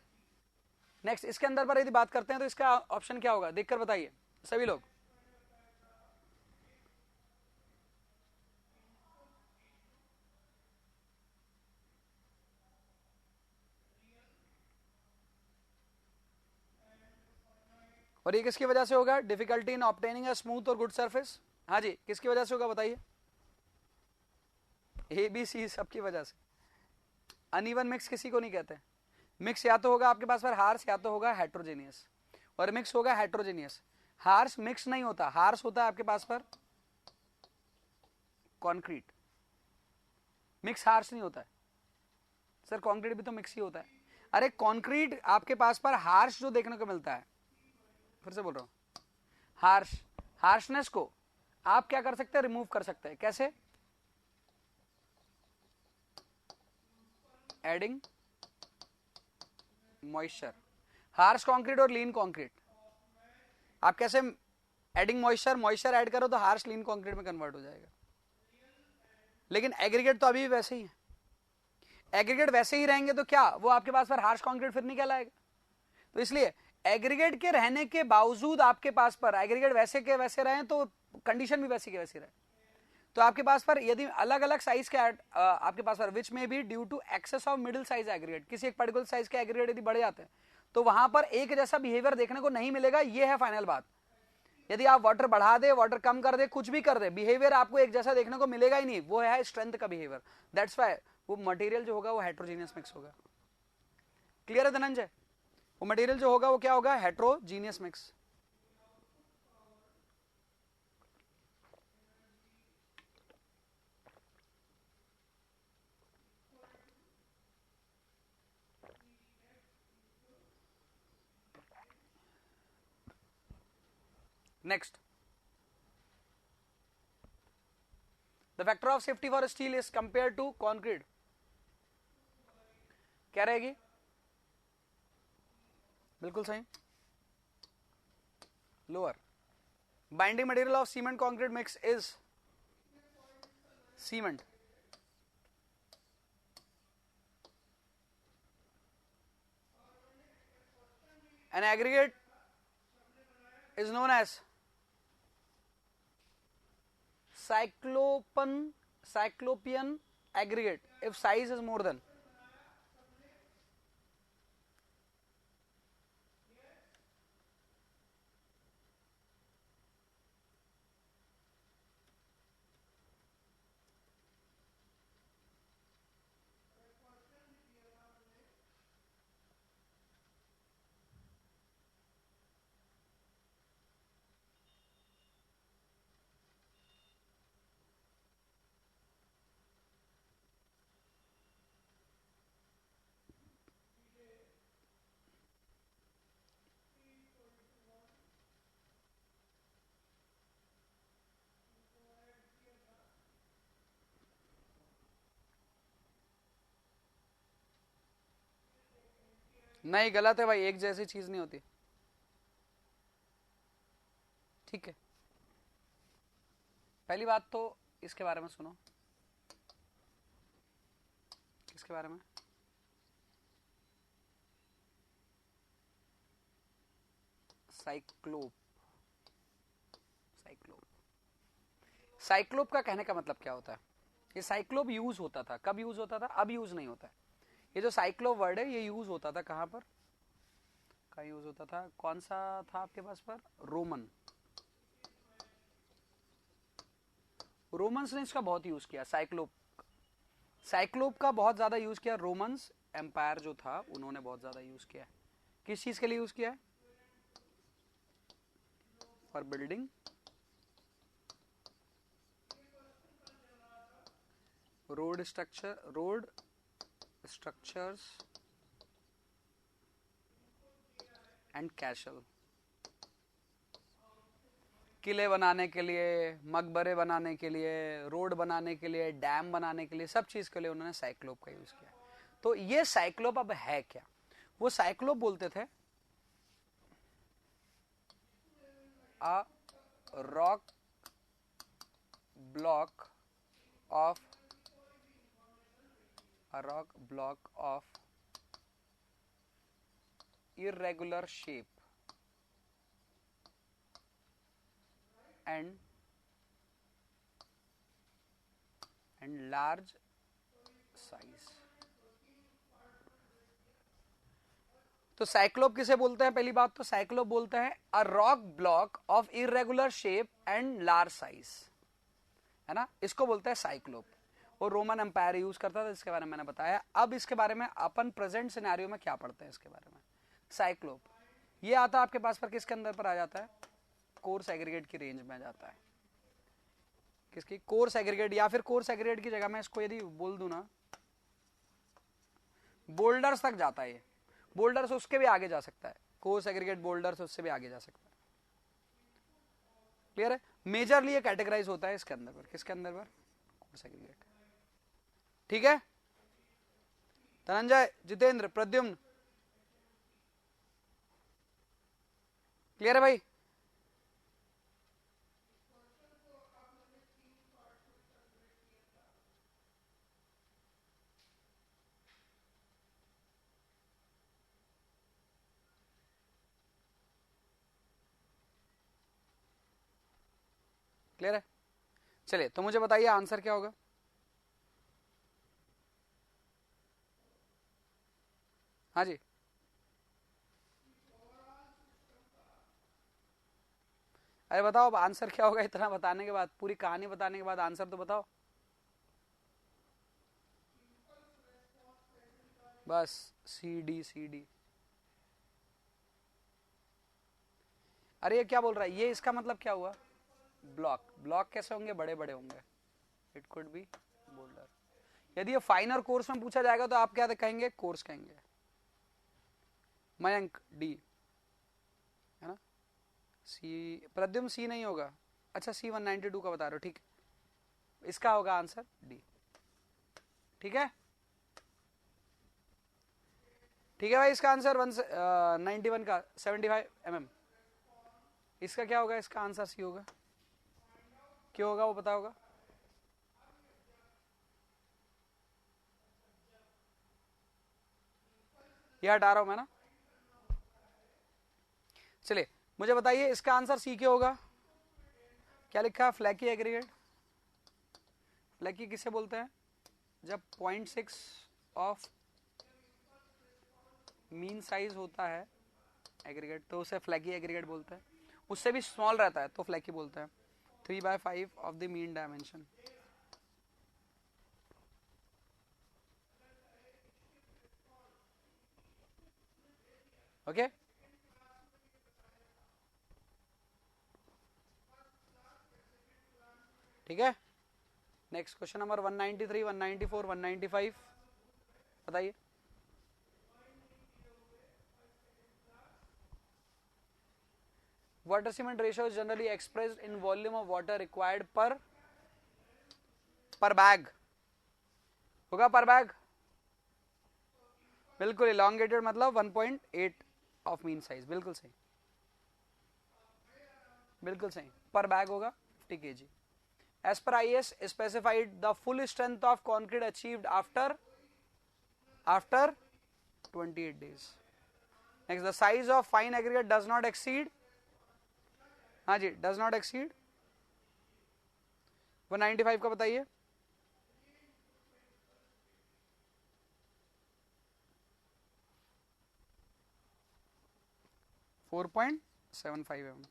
नेक्स्ट इसके अंदर पर यदि बात करते हैं तो इसका ऑप्शन क्या होगा, देखकर बताइए सभी लोग। और ये किसकी वजह से होगा, difficulty in obtaining a smooth और गुड सरफेस। हाँ जी, किसकी वजह से होगा बताइए। ए बी सी सबकी वजह से। अनइवन मिक्स किसी को नहीं कहते, मिक्स या तो होगा आपके पास पर हार्श या तो होगा हेट्रोजेनियस, और मिक्स होगा हेट्रोजेनियस। हार्श मिक्स नहीं होता, हार्श होता है आपके पास पर कॉन्क्रीट, मिक्स हार्श नहीं होता है। सर कॉन्क्रीट भी तो मिक्स ही होता है। अरे कॉन्क्रीट आपके पास पर हार्श जो देखने को मिलता है, फिर से बोल रहा हूं, हार्शनेस को आप क्या कर सकते हैं, रिमूव कर सकते हैं। कैसे? Adding moisture. हार्श कंक्रीट और लीन कंक्रीट आप कैसे एडिंग मॉइस्चर ऐड करो तो हार्श लीन कंक्रीट में कन्वर्ट हो जाएगा। लेकिन एग्रीगेट तो अभी भी वैसे ही है, एग्रीगेट वैसे ही रहेंगे तो क्या वो आपके पास पर हार्श कंक्रीट फिर नहीं कहलाएगा। तो इसलिए एग्रीगेट के रहने के बावजूद आपके पास पर एग्रीगेट वैसे के वैसे रहे तो कंडीशन भी वैसी के वैसी रहे। तो आपके पास पर यदि अलग अलग साइज के आपके पास पर विच में भी due to excess of middle size aggregate, किसी एक पर्टिकुलर साइज के एग्रीगेट यदि बढ़ जाते हैं तो वहां पर एक जैसा बिहेवियर देखने को नहीं मिलेगा, ये है फाइनल बात। यदि आप वाटर बढ़ा दे, वाटर कम कर दे, कुछ भी कर दे, बिहेवियर आपको एक जैसा देखने को मिलेगा ही नहीं, वो है स्ट्रेंथ का बिहेवियर। दैट्स व्हाई वो मटेरियल जो होगा वो हेट्रोजीनियस मिक्स होगा। क्लियर है धनंजय? वो मटेरियल जो होगा वो क्या होगा, heterogeneous mix. Next, the factor of safety for steel is compare to concrete, क्या रहेगी? बिल्कुल सही, lower. Binding material of cement concrete mix is cement. An aggregate is known as cyclopean aggregate if size is more than नहीं, गलत है भाई, एक जैसी चीज नहीं होती। ठीक है, पहली बात तो इसके बारे में सुनो। इसके बारे में साइक्लोप। साइक्लोप, साइक्लोप का कहने का मतलब क्या होता है? ये साइक्लोप यूज होता था, कब यूज होता था? अब यूज नहीं होता है। ये जो साइक्लोप वर्ड है ये यूज होता था कहां पर? कहाँ यूज होता था? कौन सा था आपके पास पर? रोमन। रोमन्स ने इसका बहुत यूज किया, साइक्लोप। साइक्लोप का बहुत ज्यादा यूज किया रोमन्स एम्पायर जो था उन्होंने बहुत ज्यादा यूज किया। किस चीज के लिए यूज किया? For building road structures and castle. किले बनाने के लिए, मकबरे बनाने के लिए, रोड बनाने के लिए, डैम बनाने के लिए, सब चीज के लिए उन्होंने साइक्लोप का यूज किया। तो ये साइक्लोप अब है क्या? वो साइक्लोप बोलते थे a rock block of irregular shape and large size। तो साइक्लोप किसे बोलते हैं? पहली बात तो साइक्लोप बोलते हैं a rock block of irregular shape and large size, है ना, इसको बोलते हैं साइक्लोप। वो रोमन एम्पायर यूज करता था, इसके बारे में मैंने बताया। अब इसके बारे में अपन प्रेजेंट सिनेरियो में क्या पढ़ते हैं इसके बारे में? साइक्लोप ये आता है आपके पास पर किसके अंदर पर आ जाता है? कोर्स एग्रीगेट की रेंज में आ जाता है। किसकी? कोर्स एग्रीगेट, या फिर कोर्स एग्रीगेट की जगह में इसको यदि बोल दूं ना, बोल्डर्स तक जाता है ये। बोल्डर्स उसके भी आगे जा सकता है, कोर्स एग्रीगेट बोल्डर्स उससे भी आगे जा सकता है। क्लियर है? मेजरली ये कैटेगराइज होता है इसके अंदर पर, किसके अंदर पर? Coarse aggregate. ठीक है, धनंजय, जितेंद्र, प्रद्युम्न, क्लियर है भाई? क्लियर है? चलिए, तो मुझे बताइए आंसर क्या होगा? हाँ जी, अरे बताओ अब आंसर क्या होगा? इतना बताने के बाद, पूरी कहानी बताने के बाद आंसर तो बताओ। बस सी डी, सी डी। अरे ये क्या बोल रहा है? ये इसका मतलब क्या हुआ? ब्लॉक। ब्लॉक कैसे होंगे? बड़े बड़े होंगे। It could be boulder. यदि ये फाइनर कोर्स में पूछा जाएगा तो आप क्या कहेंगे? कोर्स कहेंगे। मयंक डी, है ना? सी, प्रद्युम सी नहीं होगा। अच्छा, सी 192 का बता रहे हो, ठीक। इसका होगा आंसर डी। ठीक है, ठीक है भाई, इसका आंसर 191 का 75 mm। इसका क्या होगा? इसका आंसर सी होगा। क्यों होगा वो पता होगा? यह हटा रहा हूं मैं ना। चलिए, मुझे बताइए इसका आंसर सी क्यों होगा? क्या लिखा है? Flaky aggregate. फ्लैकी किसे बोलते हैं? जब 0.6 ऑफ मीन साइज होता है एग्रीगेट तो उसे फ्लैकी एग्रीगेट बोलते हैं। उससे भी स्मॉल रहता है तो फ्लैकी बोलते हैं। 3/5 of the mean dimension. Okay, ठीक है। नेक्स्ट क्वेश्चन नंबर 193, 194, 195 बताइए। Water cement ratio is generally expressed in volume of water required पर बैग। होगा पर बैग? बिल्कुल इलांगेटेड मतलब 1.8 ऑफ मीन साइज, बिल्कुल सही, बिल्कुल सही, पर बैग होगा 50 kg. As per IS specified the full strength of concrete achieved after 28 days. Next, the size of fine aggregate does not exceed, हाँ जी, does not exceed 195 का बताइए. Four point 75 mm.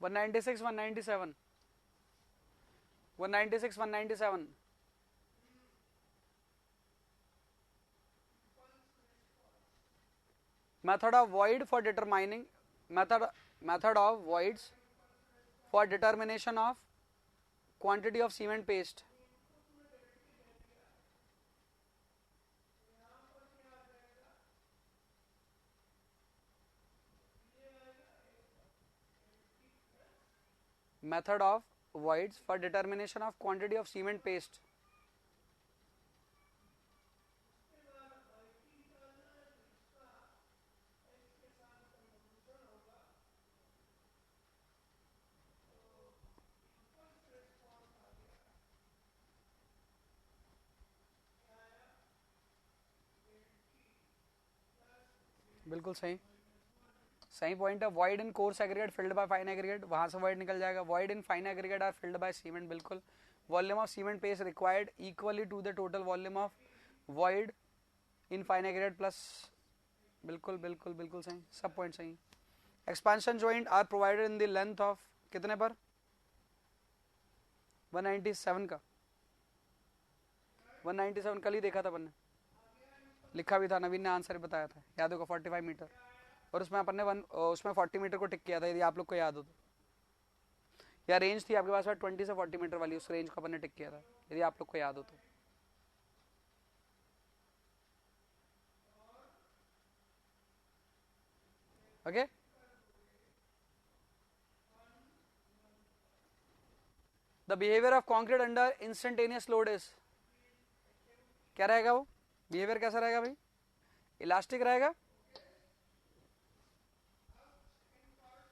One 196 197 196 197. Method of void for determining method of voids for determination of quantity of cement paste. Method of voids for determination of quantity of cement paste. बिल्कुल सही, सही point है. Void in coarse aggregate filled by fine aggregate, वहां से void निकल जाएगा. Void in fine aggregate are filled by cement, बिल्कुल. Volume of cement paste required equally to the total volume of void in fine aggregate plus, बिल्कुल बिल्कुल बिल्कुल सही, सब पॉइंट सही. Expansion joint are provided in the length of कितने पर 197 का 197 कल ही देखा था अपन ने, लिखा भी था, नवीन ने आंसर बताया था, याद होगा 45 मीटर. और उसमें अपन ने उसमें 40 मीटर को टिक किया था, यदि आप लोग को याद हो तो. या रेंज थी आपके पास 20 से 40 मीटर वाली, उस रेंज को अपन ने टिक किया था, यदि आप लोग को याद हो तो. Okay, the behaviour of concrete under instantaneous load is, क्या रहेगा वो बिहेवियर, कैसा रहेगा भाई? इलास्टिक रहेगा,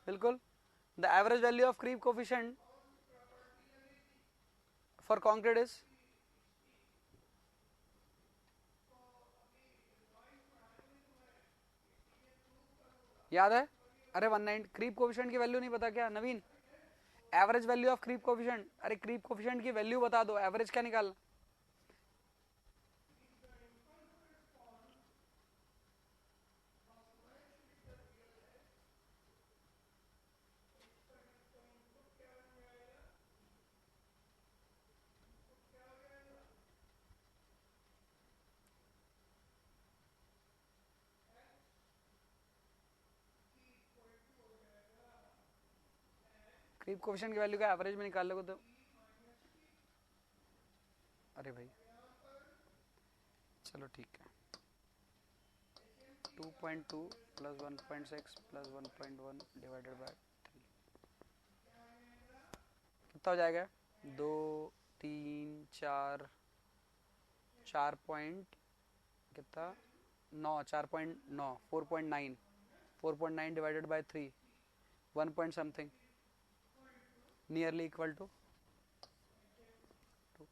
बिल्कुल. The average value of creep coefficient for concrete is, याद है? अरे 19 क्रीप कोफिशिएंट की वैल्यू नहीं पता क्या Naveen? Average value of creep coefficient, अरे क्रीप कोफिशिएंट की वैल्यू बता दो, एवरेज क्या निकालना? क्रीप कोफिशिएंट की वैल्यू का एवरेज में निकाल लोगे तो, अरे भाई चलो ठीक है, 2.2 प्लस 1.6 प्लस 1.1 डिवाइडेड बाय 3 कितना हो जाएगा? 2 3 4 4 पॉइंट कितना 9 4.9 4.9 4.9 divided by 3 1 point something nearly equal to 2.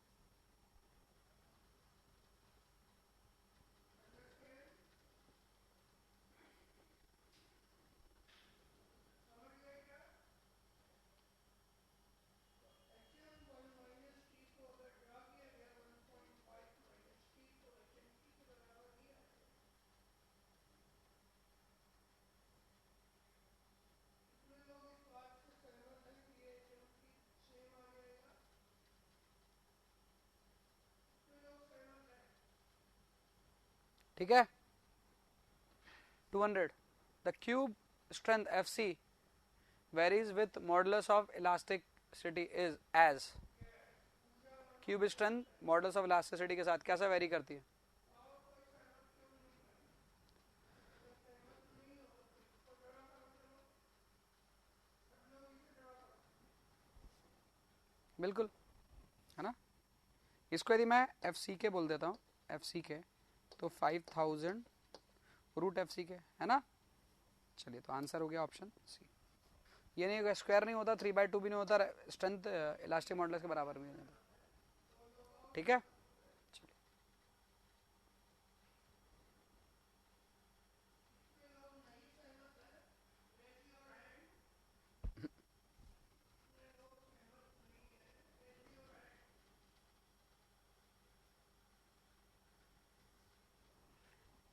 ठीक है, 200. The cube strength FC varies with modulus of elasticity is as, cube strength modulus of elasticity के साथ कैसा वेरी करती है? बिल्कुल, है ना। इसको यदि मैं एफ सी के बोल देता हूँ, एफ सी के, तो 5000 रूट एफ सी के, है ना। चलिए, तो आंसर हो गया ऑप्शन सी। ये नहीं होगा, स्क्वायर नहीं होता, 3/2 भी नहीं होता, स्ट्रेंथ इलास्टिक मॉडुलस के बराबर भी नहीं होता। ठीक है, चलिए।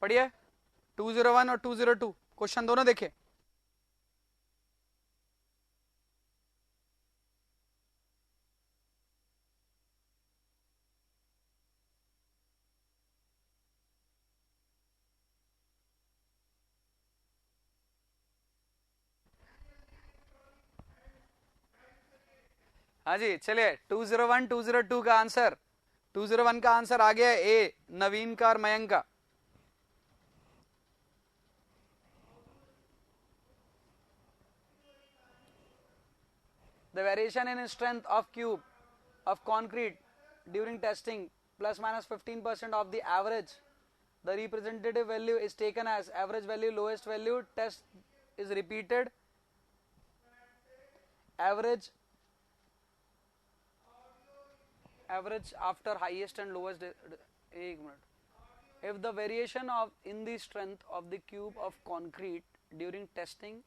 पढ़िए 201 और 202 क्वेश्चन दोनों देखे। हाँ जी, चलिए 201 202 का आंसर, 201 का आंसर आ गया ए, नवीन का और मयंक का। The variation in strength of cube of concrete during testing plus minus 15% of the average. The representative value is taken as average value, lowest value. Test is repeated. Average after highest and lowest. एक minute. If the variation of in the strength of the cube of concrete during testing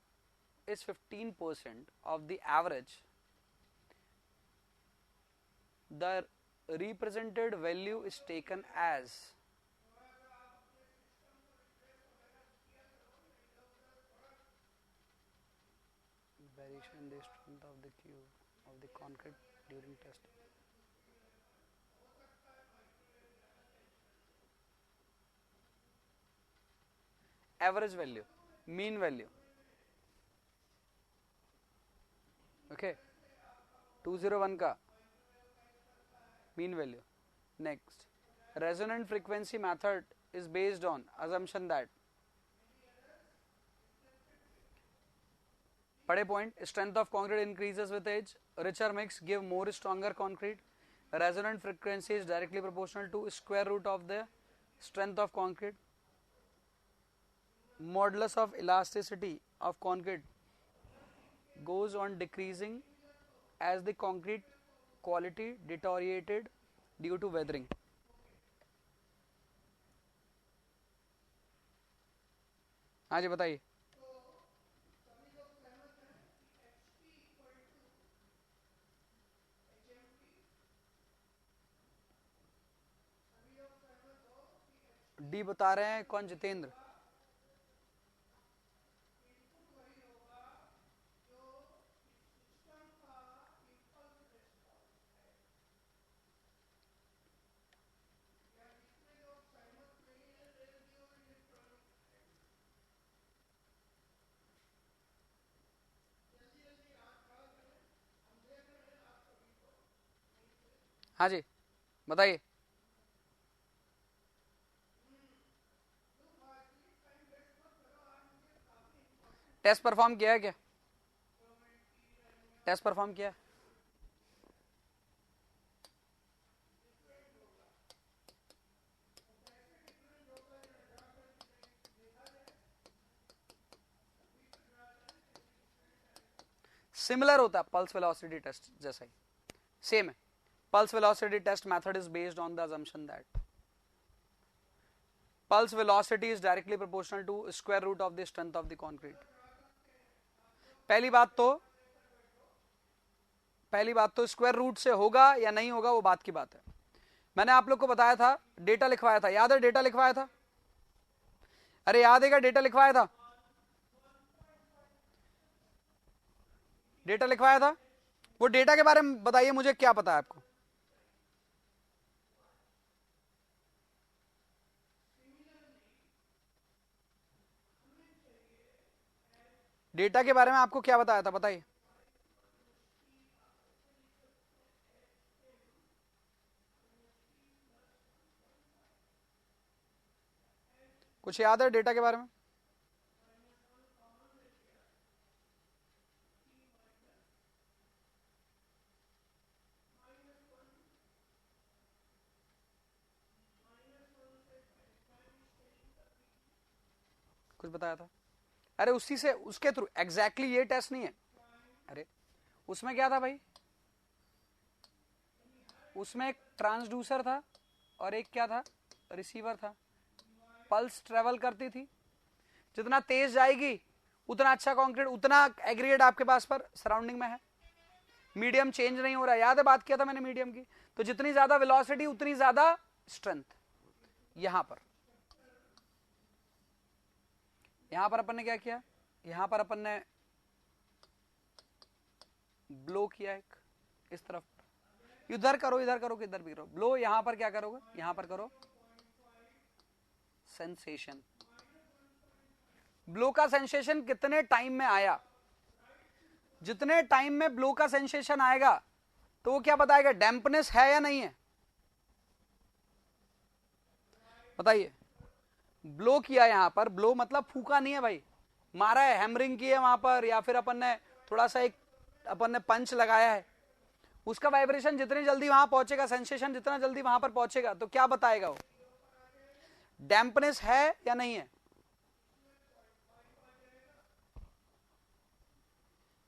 is 15% of the average, the represented value is taken as variation in the strength of the cube of the concrete during testing. Average value, mean value. Okay, 201 का mean value. Next, resonant frequency method is based on assumption that पढ़े point, strength of concrete increases with age, richer mix give more stronger concrete, resonant frequency is directly proportional to square root of the strength of concrete, modulus of elasticity of concrete goes on decreasing as the concrete quality deteriorated due to weathering. हाँ जी, बताइए। D बता रहे हैं कौन? जितेंद्र। हाँ जी, बताइए। Test perform किया है क्या? टेस्ट परफॉर्म किया है? सिमिलर होता है पल्स वेलोसिटी टेस्ट जैसा ही, सेम है। Pulse velocity test method is based on the assumption that pulse velocity is directly proportional to square root of the strength of the concrete. पहली बात तो स्क्वायर रूट से होगा या नहीं होगा वो बात की बात है। मैंने आप लोग को बताया था, डेटा लिखवाया था, याद है? डेटा लिखवाया था, अरे याद है क्या? डेटा लिखवाया था, डेटा लिखवाया था। वो डेटा के बारे में बताइए मुझे, क्या पता है आपको? डेटा के बारे में आपको क्या बताया था, बताइए। कुछ याद है डेटा के बारे में? कुछ बताया था। अरे उसी से उसके थ्रू एग्जैक्टली ये टेस्ट नहीं है। अरे उसमें क्या था भाई, उसमें एक ट्रांसड्यूसर था और एक क्या था, रिसीवर था। पल्स ट्रेवल करती थी, जितना तेज जाएगी उतना अच्छा कंक्रीट, उतना एग्रीगेट आपके पास पर सराउंडिंग में है। मीडियम चेंज नहीं हो रहा, याद है बात किया था मैंने मीडियम की। तो जितनी ज्यादा वेलोसिटी उतनी ज्यादा स्ट्रेंथ। यहां पर अपन ने क्या किया, यहां पर अपन ने ब्लो किया एक इस तरफ, इधर करो कि इधर भी करो ब्लो। यहां पर क्या करोगे, यहां पर करो सेंसेशन। ब्लो का सेंसेशन कितने टाइम में आया, जितने टाइम में ब्लो का सेंसेशन आएगा तो वो क्या बताएगा, डैम्पनेस है या नहीं है। बताइए, ब्लो किया यहां पर, ब्लो मतलब फूका नहीं है भाई, मारा है, हैमरिंग की है वहां पर, या फिर अपन ने थोड़ा सा एक अपन ने पंच लगाया है, उसका वाइब्रेशन जितनी जल्दी वहां पहुंचेगा, सेंसेशन जितना जल्दी वहां पर पहुंचेगा, तो क्या बताएगा वो, डैम्पनेस है या नहीं है।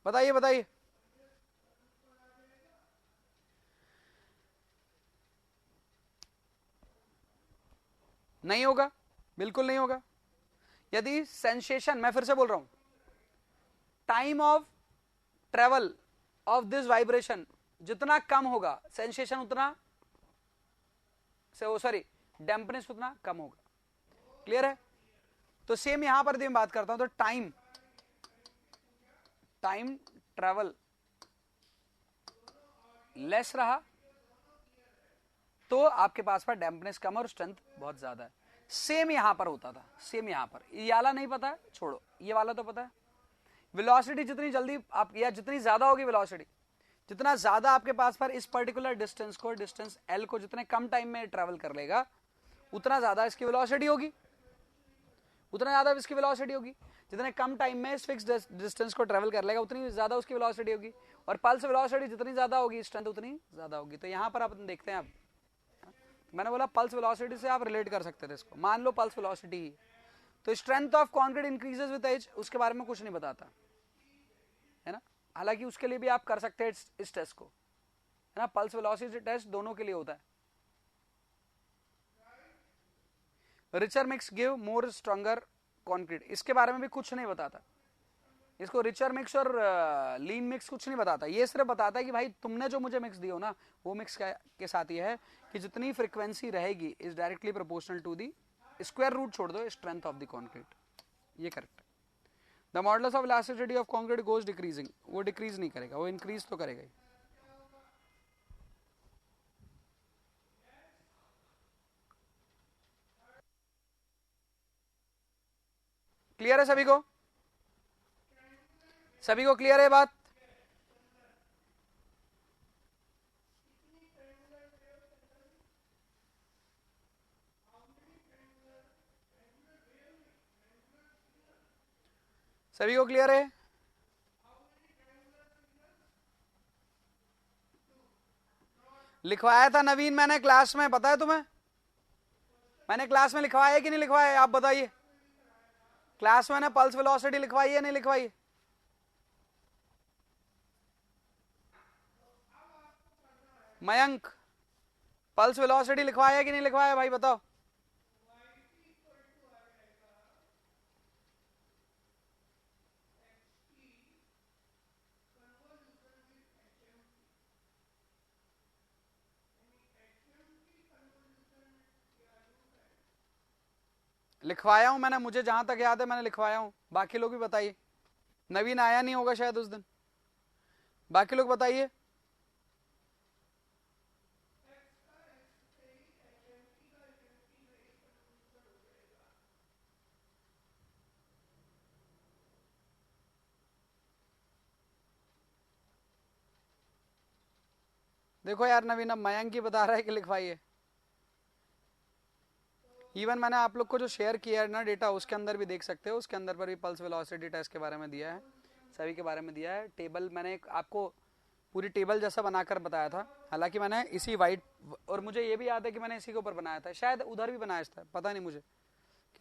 बताइए बताइए। नहीं होगा, बिल्कुल नहीं होगा। यदि सेंसेशन, मैं फिर से बोल रहा हूं, time of travel of this vibration जितना कम होगा, सेंसेशन उतना सॉरी डैम्पनेस उतना कम होगा। क्लियर है। तो सेम यहां पर मैं बात करता हूं, तो टाइम ट्रेवल लेस रहा तो आपके पास पर डैम्पनेस कम और स्ट्रेंथ बहुत ज्यादा है। सेम यहां पर होता था, सेम यहां पर। ये वाला नहीं पता है, छोड़ो, ये वाला तो पता है। वेलोसिटी जितनी जल्दी आप, या जितनी ज्यादा होगी वेलोसिटी, जितना ज्यादा आपके पास पर इस पर्टिकुलर डिस्टेंस को, डिस्टेंस एल को जितने कम टाइम में ट्रेवल कर लेगा, उतना ज्यादा इसकी वेलोसिटी होगी, उतना ज्यादा इसकी वेलोसिटी होगी। जितने कम टाइम में इस फिक्स डिस्टेंस को ट्रेवल कर लेगा, उतनी ज्यादा उसकी वेलोसिटी होगी। और पल्स वेलोसिटी जितनी ज्यादा होगी, स्ट्रेंथ उतनी ज्यादा होगी। तो यहां पर आप देखते हैं, आप मैंने बोला पल्स वेलोसिटी से आप रिलेट कर सकते थे इसको। मान लो पल्स वेलोसिटी ही, तो strength of concrete increases with age, उसके बारे में कुछ नहीं बताता है ना। हालांकि उसके लिए भी आप कर सकते हैं इस टेस्ट को, है ना। पल्स वेलोसिटी टेस्ट दोनों के लिए होता है। Richer mix give more stronger concrete, इसके बारे में भी कुछ नहीं बताता। इसको रिचर मिक्स और लीन मिक्स कुछ नहीं बताता। ये सिर्फ बताता है कि भाई तुमने जो मुझे मिक्स दियो ना, वो मिक्स के साथ ये है कि जितनी फ्रीक्वेंसी रहेगी is directly proportional to the square root, छोड़ दो, स्ट्रेंथ ऑफ द कंक्रीट। ये करेक्ट है। The modulus of elasticity of concrete goes decreasing, वो डिक्रीज नहीं करेगा, वो इंक्रीज तो करेगा ही। क्लियर है सभी को, सभी को क्लियर है बात। सभी को क्लियर है। लिखवाया था नवीन मैंने क्लास में, पता है तुम्हें, मैंने क्लास में लिखवाया है कि नहीं लिखवाया है, आप बताइए। क्लास में मैंने पल्स वेलोसिटी लिखवाई है नहीं लिखवाई। मयंक, पल्स वेलोसिटी लिखवाया है कि नहीं लिखवाया भाई, बताओ। लिखवाया हूं मैंने, मुझे जहां तक याद है मैंने लिखवाया हूं। बाकी लोग भी बताइए। नवीन आया नहीं होगा शायद उस दिन, बाकी लोग बताइए। देखो यार नवीन, अब मयंक ही बता रहा है कि लिखवाइए। इवन मैंने आप लोग को जो शेयर किया है ना डेटा, उसके अंदर भी देख सकते हो, उसके अंदर पर भी पल्स वेलोसिटी टेस्ट के बारे में दिया है, सभी के बारे में दिया है। टेबल मैंने आपको पूरी टेबल जैसा बनाकर बताया था। हालांकि मैंने इसी वाइट, और मुझे ये भी याद है कि मैंने इसी के ऊपर बनाया था, शायद उधर भी बनाया था, पता नहीं मुझे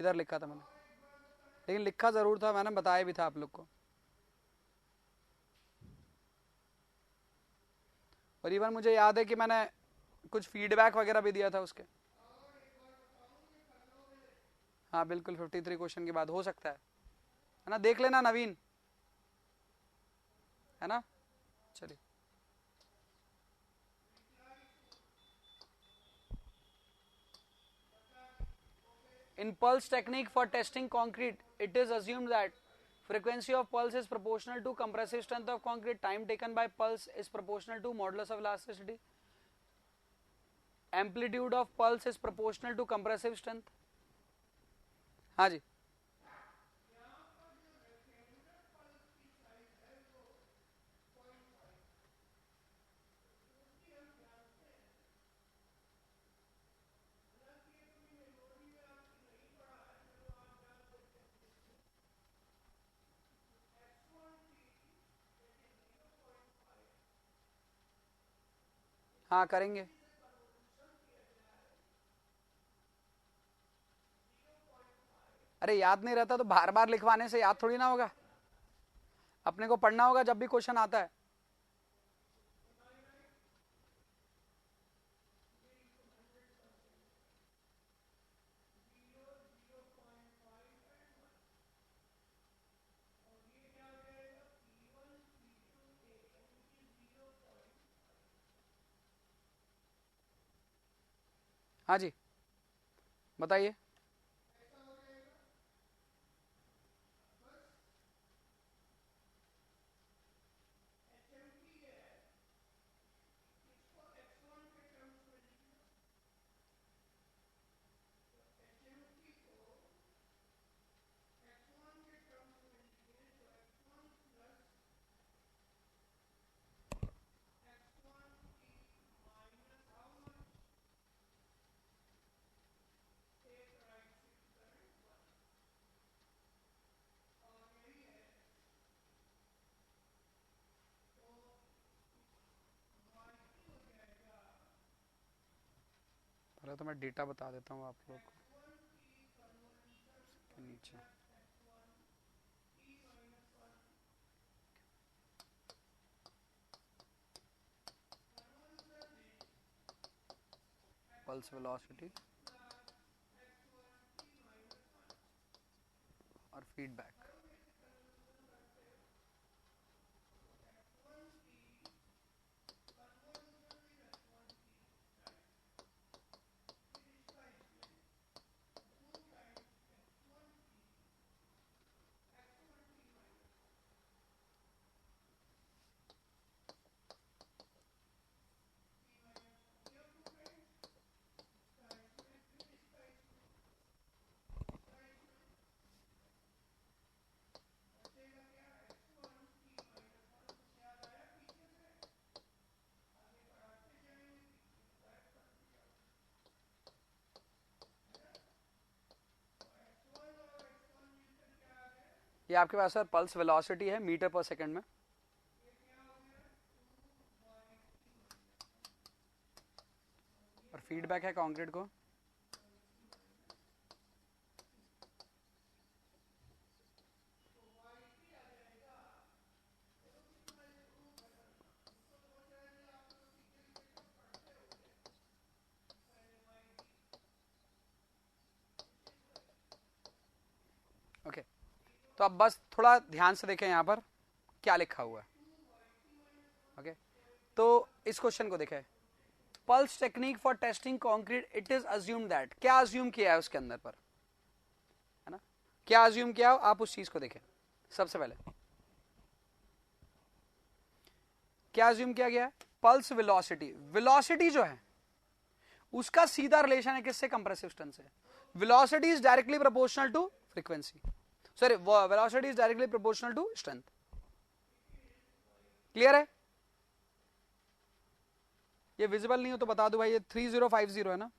किधर लिखा था मैंने। लेकिन लिखा जरूर था, मैंने बताया भी था आप लोग को। और इवन मुझे याद है कि मैंने कुछ फीडबैक वगैरह भी दिया था उसके। हाँ बिल्कुल, 53 क्वेश्चन के बाद हो सकता है ना, देख लेना नवीन, है ना। चलिए, in pulse technique for testing concrete, it is assumed that frequency of pulse is proportional to compressive strength of concrete. Time taken by pulse is proportional to modulus of elasticity. Amplitude of pulse is proportional to compressive strength. हाँ जी, हाँ करेंगे। अरे याद नहीं रहता तो बार बार लिखवाने से याद थोड़ी ना होगा, अपने को पढ़ना होगा जब भी क्वेश्चन आता है। हाँ जी, बताइए। पहले तो मैं डेटा बता देता हूँ आप लोग को के नीचे। पल्स वेलोसिटी और फीडबैक। ये आपके पास सर पल्स वेलोसिटी है मीटर पर सेकंड में, और फीडबैक है कंक्रीट को। ओके, तो अब बस थोड़ा ध्यान से देखें यहाँ पर क्या लिखा हुआ है। ओके, तो इस क्वेश्चन को देखें, pulse technique for testing concrete, it is assume that, क्या अज्यूम किया है उसके अंदर पर, है ना, क्या अज्यूम किया हो आप उस चीज को देखें। सबसे पहले क्या अज्यूम किया गया है, पल्स वेलोसिटी, वेलोसिटी जो है उसका सीधा रिलेशन है किससे, कंप्रेसिव स्ट्रेंथ से। Velocity is directly proportional to frequency, sorry velocity is directly proportional to strength. Clear है, ये विजिबल नहीं हो तो बता दो भाई, ये 3050 है ना।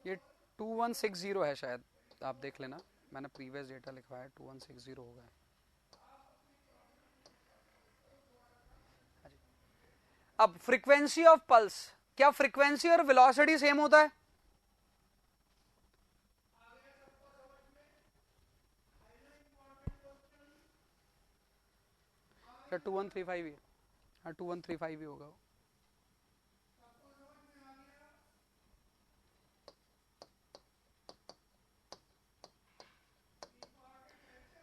ये 2160 है शायद, आप देख लेना, मैंने प्रीवियस डेटा लिखवाया 2160 हो गया। अब फ्रीक्वेंसी ऑफ पल्स, क्या फ्रीक्वेंसी और वेलोसिटी सेम होता है? क्या 2135 ही? हाँ 2135 ही होगा।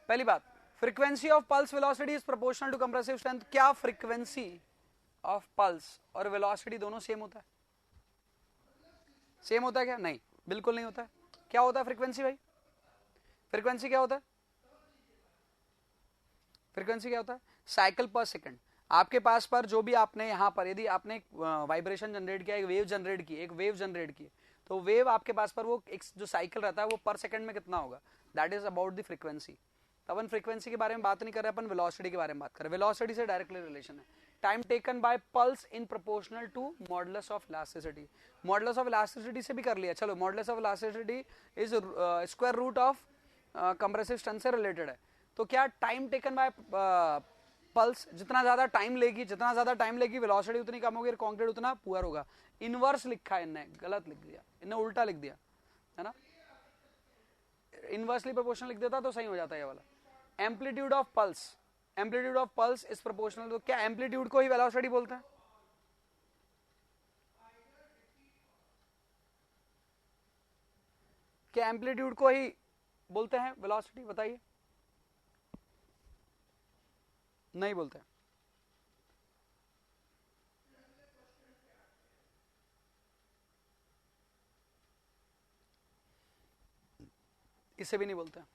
पहली बात, frequency of pulse velocity is proportional to compressive strength. क्या फ्रीक्वेंसी ऑफ पल्स और वेलोसिटी दोनों सेम होता है? सेम होता है क्या? नहीं, बिल्कुल नहीं होता है। क्या होता है फ्रीक्वेंसी भाई? फ्रीक्वेंसी क्या होता है? फ्रीक्वेंसी क्या होता है? साइकिल पर सेकंड। आपके पास पर जो भी आपने यहाँ पर यदि आपने एक वाइब्रेशन जनरेट किया, एक वेव जनरेट की, तो वेव आपके पास पर वो एक जो साइकिल रहता है वो पर सेकंड में कितना होगा, that is about the frequency. Upon frequency के बारे में बात नहीं कर रहे, अपन वेलोसिटी के बारे में बात कर रहे हैं। वेलोसिटी से डायरेक्टली रिलेशन है। Time taken by pulse in proportional to modulus of elasticity. Modulus of elasticity से भी कर लिया, चलो modulus of elasticity is square root of compressive strength से रिलेटेड है। तो क्या टाइम टेकन बाय पल्स, जितना ज्यादा टाइम लेगी वेलोसिटी उतनी कम होगी, कंक्रीट उतना पुअर होगा। इनवर्स लिखा है इनने, गलत लिख दिया इनने, उल्टा लिख दिया है ना। इनवर्सली प्रोपोर्शनल लिख देता तो सही हो जाता है ये वाला। Amplitude of pulse is proportional. तो क्या एम्पलीट्यूड को ही वेलोसिटी बोलते हैं? क्या एम्पलीट्यूड को ही बोलते हैं वेलोसिटी? बताइए। नहीं बोलते हैं। इसे भी नहीं बोलते हैं।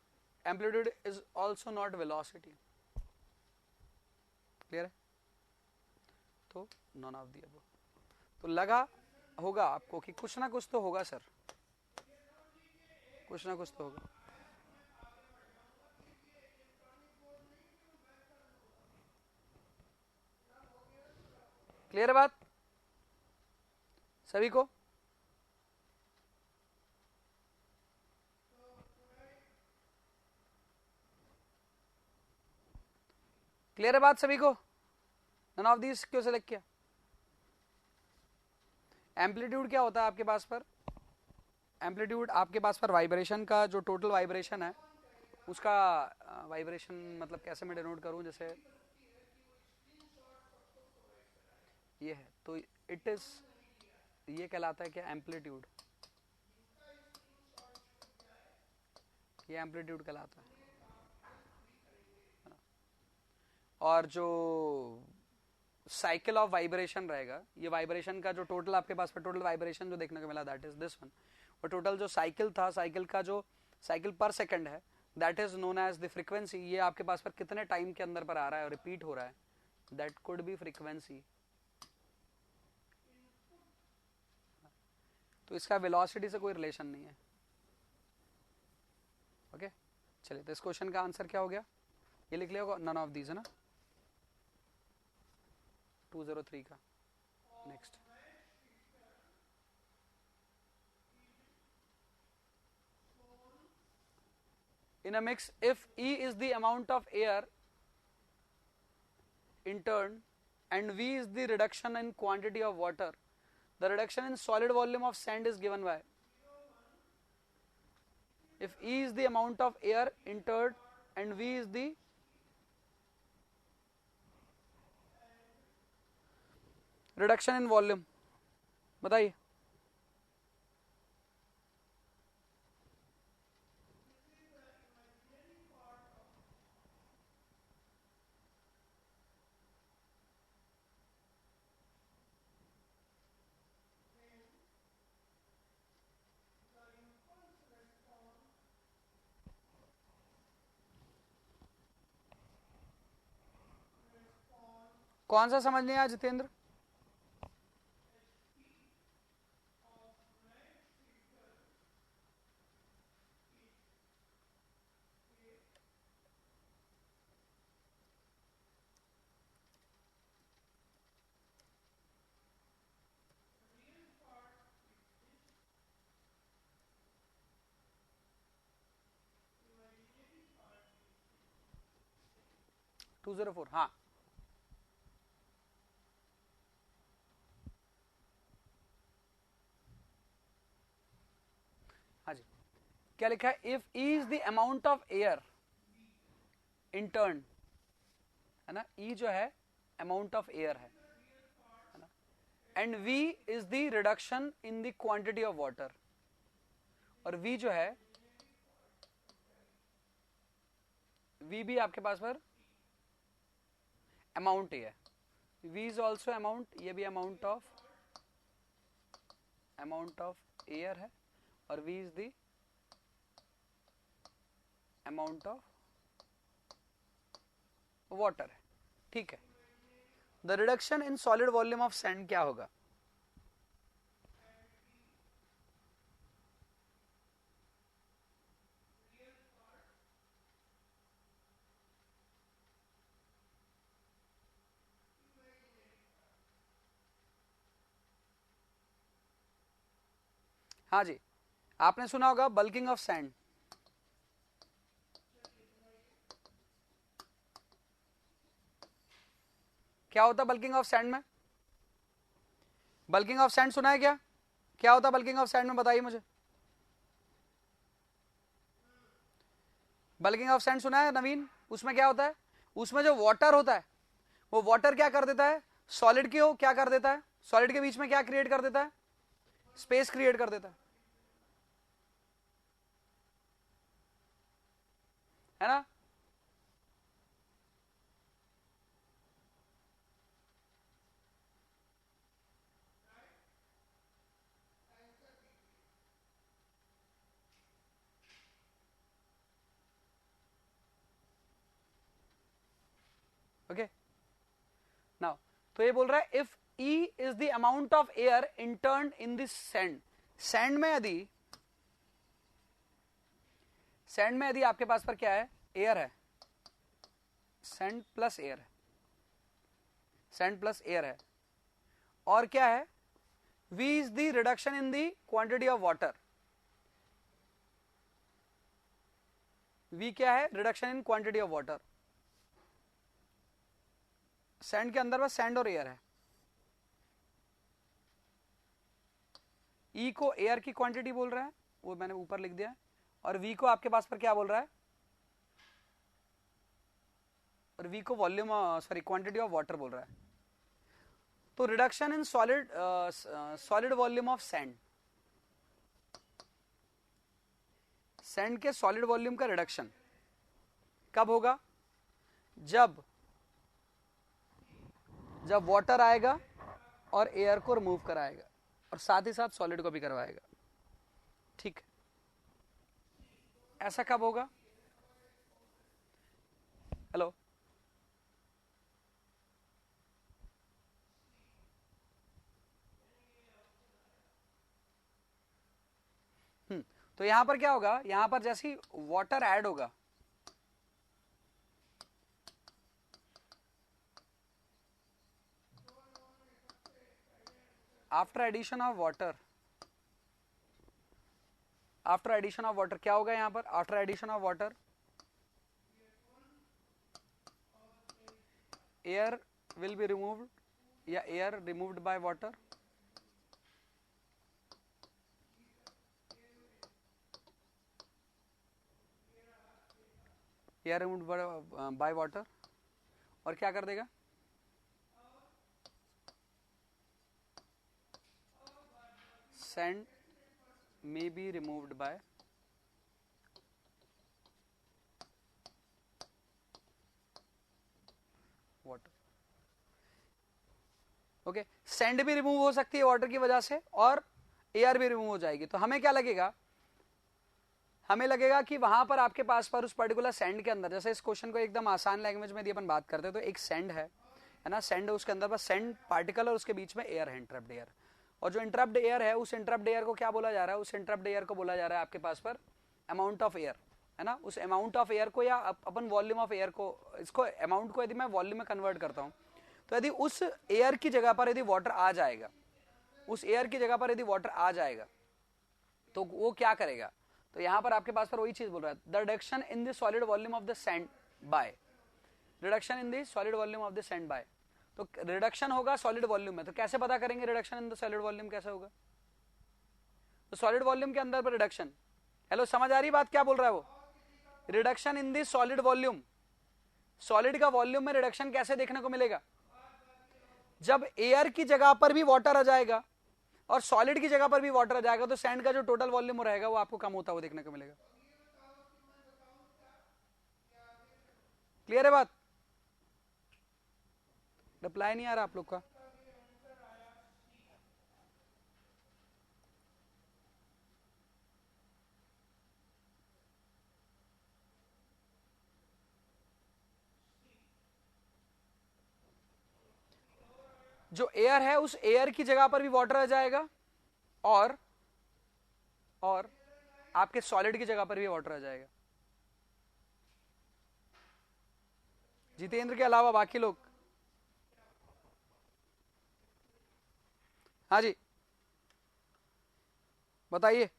Amplitude is also not velocity. Clear है? तो नॉन ऑफ दी अबव। तो लगा होगा आपको कि कुछ ना कुछ तो होगा सर, कुछ ना कुछ तो होगा। क्लियर है बात सभी को? क्लियर है बात सभी को? नन ऑफ दीज क्यों सेलेक्ट किया? एम्पलीट्यूड क्या होता है आपके पास पर? एम्पलीट्यूड आपके पास पर वाइब्रेशन का जो टोटल वाइब्रेशन है उसका वाइब्रेशन मतलब कैसे मैं डिनोट करूं, जैसे ये है तो इट इज, ये कहलाता है क्या? एम्पलीट्यूड। ये एम्पलीट्यूड कहलाता है। और जो साइकिल ऑफ वाइब्रेशन रहेगा, ये वाइब्रेशन का जो टोटल आपके पास पर टोटल वाइब्रेशन जो देखने को मिला दैट इज दिस वन। और टोटल जो साइकिल था, साइकिल का जो साइकिल पर सेकंड है that is known as the frequency. ये आपके पास पर कितने टाइम के अंदर पर आ रहा है और रिपीट हो रहा है, दैट कुड बी फ्रीक्वेंसी। तो इसका वेलोसिटी से कोई रिलेशन नहीं है। ओके चलिए, तो इस क्वेश्चन का आंसर क्या हो गया? ये लिख लिया नन ऑफ दीज है ना, 203 का। Next, in a mix if E is the amount of air interned and V is the reduction in quantity of water, the reduction in solid volume of sand is given by, if E is the amount of air entered and V is the reduction in volume, बताइए। कौन सा समझ नहीं आया जितेंद्र? 204, हाँ हाँ जी, क्या लिखा है? If E is the amount of air in turn, है ना, ई जो है अमाउंट ऑफ एयर है ना, and V is the reduction in the quantity of water, और वी जो है, वी भी आपके पास पर अमाउंट ही है, वी इज ऑल्सो अमाउंट, ये भी अमाउंट ऑफ एयर है, और V is the amount of water है, ठीक है। The reduction in solid volume of sand क्या होगा? हाँ जी, आपने सुना होगा बल्किंग ऑफ सैंड। क्या होता है बल्किंग ऑफ सैंड में? बल्किंग ऑफ सैंड सुना है क्या? क्या होता है बल्किंग ऑफ सैंड में, बताइए मुझे। बल्किंग ऑफ सैंड सुना है नवीन? उसमें क्या होता है? उसमें जो वाटर होता है, वो वाटर क्या कर देता है, सॉलिड की हो क्या कर देता है, सॉलिड के बीच में क्या क्रिएट कर देता है, स्पेस क्रिएट कर देता है ना। ओके नाउ, तो ये बोल रहा है if E is the amount of air intern in this sand, sand में यदि आपके पास पर क्या है, एयर है, सैंड प्लस एयर है, सैंड प्लस एयर है, और क्या है, V is the reduction in the quantity of water, V क्या है, reduction in quantity of water, sand के अंदर बस सैंड और एयर है, E को एयर की क्वांटिटी बोल रहा है, वो मैंने ऊपर लिख दिया, और V को आपके पास पर क्या बोल रहा है, और V को volume sorry quantity of water बोल रहा है। तो reduction in solid volume of sand, sand के सॉलिड वॉल्यूम का रिडक्शन कब होगा? जब वाटर आएगा और एयर को रिमूव कराएगा, और साथ ही साथ सॉलिड को भी करवाएगा, ठीक। ऐसा कब होगा? हेलो, तो यहां पर क्या होगा, यहां पर जैसे ही वाटर ऐड होगा, आफ्टर एडिशन ऑफ वाटर क्या होगा यहां पर, after addition of water air will be removed, या air removed by water, air removed by water, और क्या कर देगा, sand may be removed by water। Okay, sand भी रिमूव हो सकती है वाटर की वजह से, और एयर भी रिमूव हो जाएगी। तो हमें क्या लगेगा, हमें लगेगा कि वहां पर आपके पास पर उस पर्टिकुलर सैंड के अंदर, जैसे इस क्वेश्चन को एकदम आसान लैंग्वेज में यदि अपन बात करते हैं, तो एक सैंड है ना, सैंड है, उसके अंदर बस सैंड पार्टिकल और उसके बीच में एयर है, इंटरप्ट एयर, और जो इंटरप्ट एयर है, उस इंटरप्ट एयर को क्या बोला जा रहा है, उस इंटरप्ट एयर को बोला जा रहा है आपके पास पर अमाउंट ऑफ एयर, है ना। उस अमाउंट ऑफ एयर को, या अपन वॉल्यूम ऑफ एयर को, इसको अमाउंट को यदि मैं वॉल्यूम में कन्वर्ट करता हूं, तो यदि उस एयर की जगह पर यदि वाटर आ जाएगा, उस एयर की जगह पर यदि वाटर आ जाएगा, तो वो क्या करेगा, तो यहां पर आपके पास पर वही चीज बोल रहा है, the reduction in the solid volume of the sand by reduction in the solid volume of the sand by, तो रिडक्शन होगा सॉलिड वॉल्यूम में, तो कैसे पता करेंगे reduction in the solid volume कैसे होगा? तो सॉलिड वॉल्यूम के अंदर पर रिडक्शन, हेलो समझ आ रही बात क्या बोल रहा है वो? Reduction in the solid volume, solid का वॉल्यूम में रिडक्शन कैसे देखने को मिलेगा? जब एयर की जगह पर भी वाटर आ जाएगा और सॉलिड की जगह पर भी वाटर आ जाएगा, तो सैंड का जो टोटल वॉल्यूम रहेगा वो आपको कम होता हुआ देखने को मिलेगा। क्लियर है बात? रिप्लाई नहीं आ रहा आप लोग का? जो एयर है उस एयर की जगह पर भी वाटर आ जाएगा और आपके सॉलिड की जगह पर भी वाटर आ जाएगा। जितेंद्र के अलावा बाकी लोग? हाँ जी बताइए।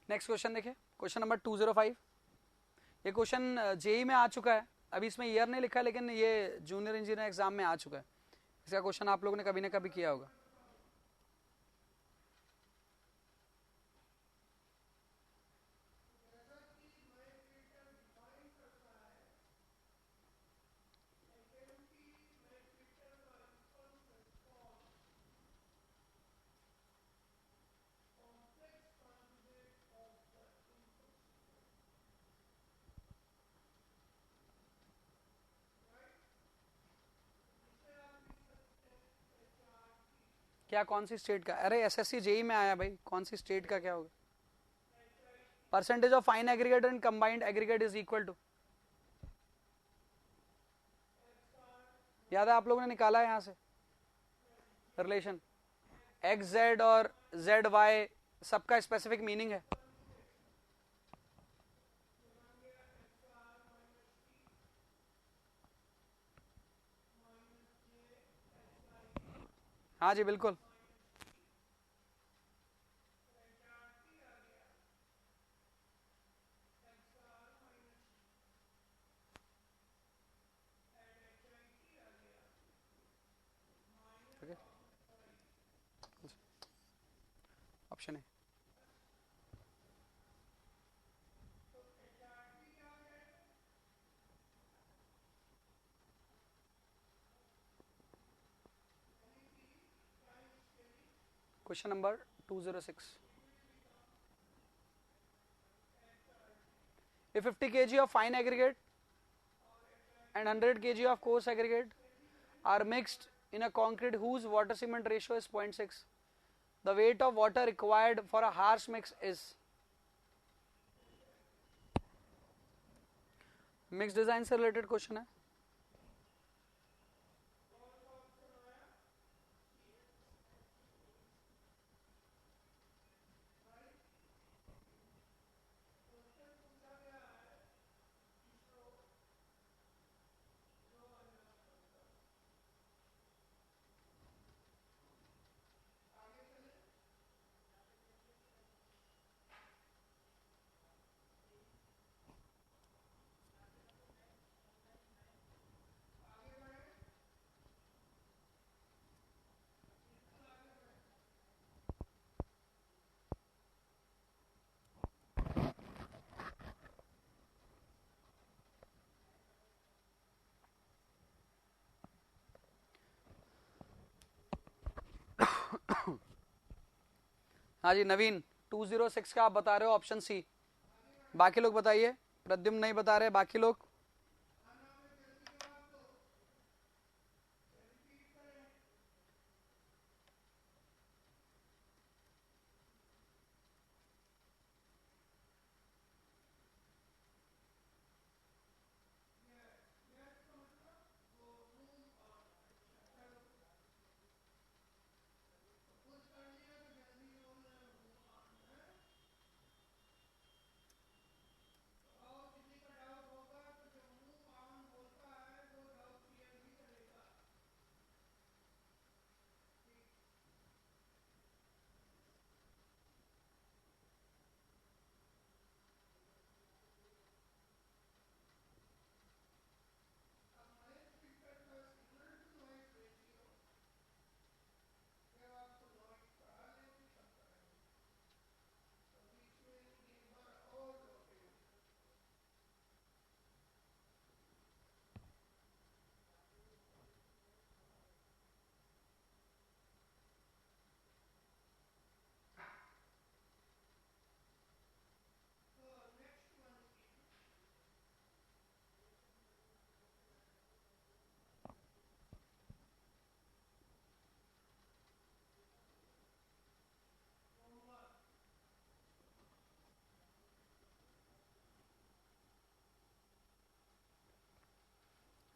नेक्स्ट क्वेश्चन देखिए, क्वेश्चन नंबर 205। ये क्वेश्चन जेई में आ चुका है, अभी इसमें ईयर नहीं लिखा, लेकिन ये जूनियर इंजीनियर एग्जाम में आ चुका है। इसका क्वेश्चन आप लोगों ने कभी ना कभी किया होगा। क्या कौन सी स्टेट का? अरे एसएससी जेई में आया भाई, कौन सी स्टेट का क्या होगा? Percentage of fine aggregate and combined aggregate is equal to, याद है आप लोगों ने निकाला है यहां से रिलेशन, एक्स जेड और जेड वाई सबका स्पेसिफिक मीनिंग है। हाँ जी बिल्कुल। ऑप्शन है। Question number 206। If 50 kg of fine aggregate and 100 kg of coarse aggregate are mixed in a concrete whose water cement ratio is 0.6, the weight of water required for a harsh mix is? Mix design से related question है। हाँ जी नवीन, 206 का आप बता रहे हो option C, बाकी लोग बताइए। प्रद्युम्न नहीं बता रहे, बाकी लोग?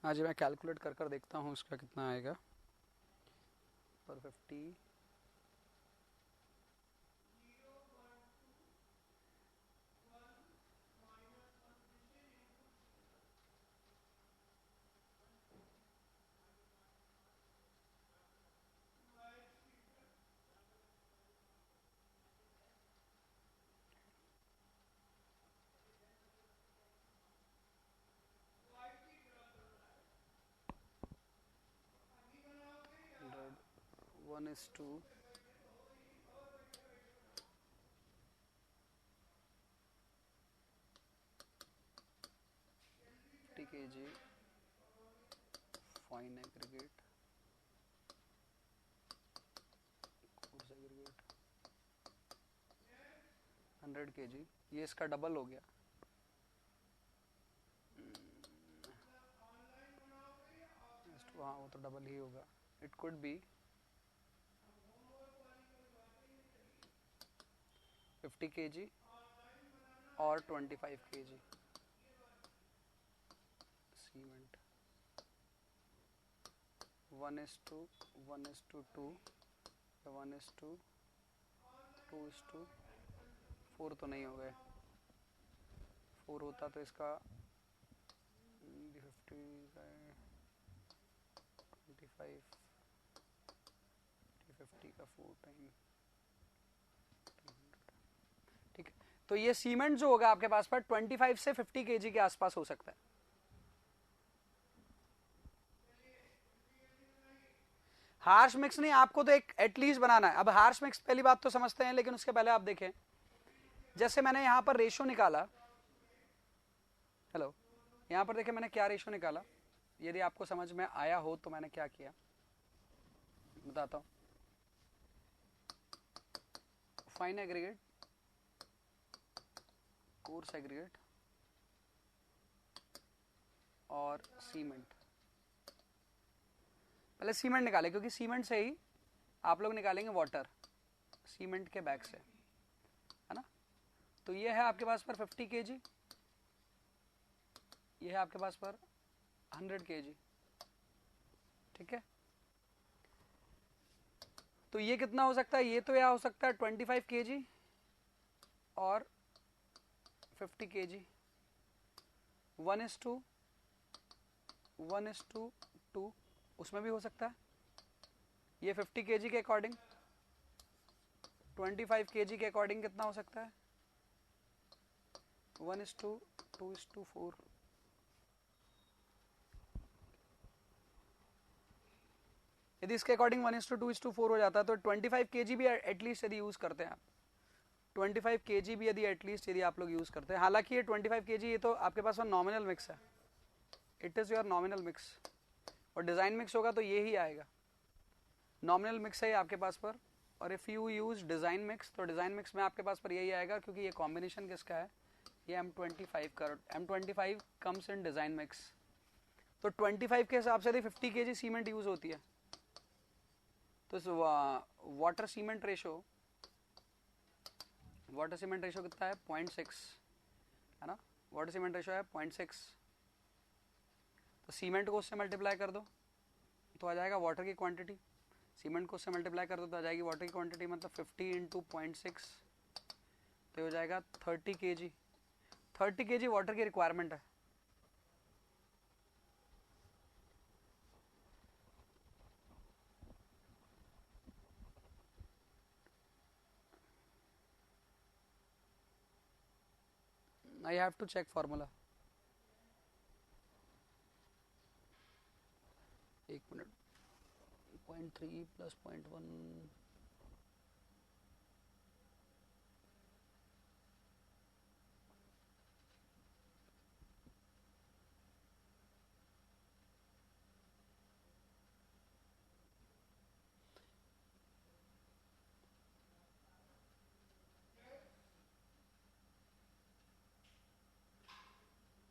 हाँ जी, मैं कैलकुलेट कर कर देखता हूँ इसका कितना आएगा पर 50। One is to 50 kg fine aggregate coarse aggregate 100 kg, ये इसका डबल हो गया। हाँ वो तो डबल ही होगा। इट कुड बी 50 kg और 25 kg सीमेंट। 1:2 या 1:2:4 तो नहीं हो गए। 4 होता तो इसका 25 50 का 4 टाइम। ठीक है, तो ये सीमेंट जो होगा आपके पास पर 25 से 50 kg के आसपास हो सकता है। हार्श मिक्स नहीं, आपको तो एक एटलीस्ट बनाना है। अब हार्श मिक्स पहली बात तो समझते हैं, लेकिन उसके पहले आप देखें, जैसे मैंने यहां पर रेशो निकाला, हेलो, यहां पर देखें मैंने क्या रेशो निकाला, यदि आपको समझ में आया हो तो मैंने क्या किया बताता हूं। फाइन एग्रीगेट, कोर्स एग्रीगेट और सीमेंट। पहले सीमेंट निकाले, क्योंकि सीमेंट से ही आप लोग निकालेंगे वाटर, सीमेंट के बैग से, है ना। तो ये है आपके पास पर 50 kg, ये है आपके पास पर 100 kg। ठीक है, तो ये कितना हो सकता है, ये तो यह हो सकता है 25 kg और 50 kg। 1:2 उसमें भी हो सकता है। ये 50 kg के अकॉर्डिंग, 25 kg के अकॉर्डिंग कितना हो सकता है, 1:2:4। यदि इसके अकॉर्डिंग 1:2:4 हो जाता है तो 25 kg भी एटलीस्ट यदि यूज करते हैं आप, 25 kg भी यदि एटलीस्ट यदि आप लोग यूज करते हैं, हालांकि ये 25 kg ये तो आपके पास नॉमिनल मिक्स है, it is your nominal mix, और डिजाइन मिक्स होगा तो ये ही आएगा। नॉमिनल मिक्स है आपके पास पर, और if you use design mix तो डिजाइन मिक्स में आपके पास पर यही आएगा, क्योंकि ये कॉम्बिनेशन किसका है, ये M25 का। M25 comes in design mix, तो 25 के हिसाब से यदि 50 kg सीमेंट यूज होती है तो वाटर सीमेंट रेशो कितना है, 0.6, है ना। वाटर सीमेंट रेशो है 0.6, तो सीमेंट को उससे मल्टीप्लाई कर दो तो आ जाएगा वाटर की क्वांटिटी, सीमेंट को उससे मल्टीप्लाई कर दो तो आ जाएगी वाटर की क्वांटिटी, मतलब 50 × 0.6 तो हो जाएगा 30 kg। 30 kg वाटर की रिक्वायरमेंट है। I have to check formula, एक मिनट। 0.3 + 0.1,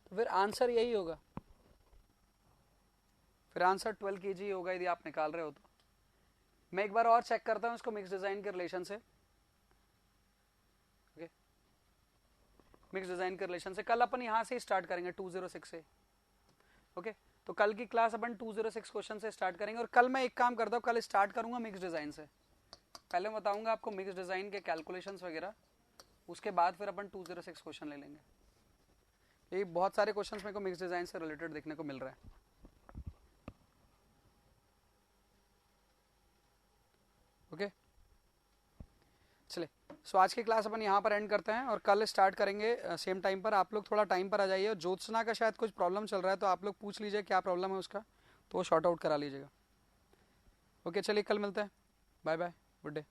तो फिर आंसर यही होगा, फिर आंसर 12 kg होगा यदि आप निकाल रहे हो तो। मैं एक बार और चेक करता हूँ इसको मिक्स डिजाइन के रिलेशन से, ओके, मिक्स डिजाइन के रिलेशन से। कल अपन यहाँ से स्टार्ट करेंगे 206 से, ओके। तो कल की क्लास अपन 206 क्वेश्चन से स्टार्ट करेंगे। और कल मैं एक काम करता हूँ, कल स्टार्ट करूंगा मिक्स डिजाइन से। पहले मैं बताऊंगा आपको मिक्स डिजाइन के कैलकुलेशंस वगैरह, उसके बाद फिर अपन 206 क्वेश्चन ले लेंगे। ये बहुत सारे क्वेश्चंस मेरे को मिक्स डिजाइन से रिलेटेड देखने को मिल रहा है। ओके चले, सो आज की क्लास अपन यहाँ पर एंड करते हैं और कल स्टार्ट करेंगे सेम टाइम पर। आप लोग थोड़ा टाइम पर आ जाइए। ज्योत्सना का शायद कुछ प्रॉब्लम चल रहा है, तो आप लोग पूछ लीजिए क्या प्रॉब्लम है उसका, तो वो शॉर्ट आउट करा लीजिएगा। ओके चलिए, कल मिलते हैं। Bye bye, good day.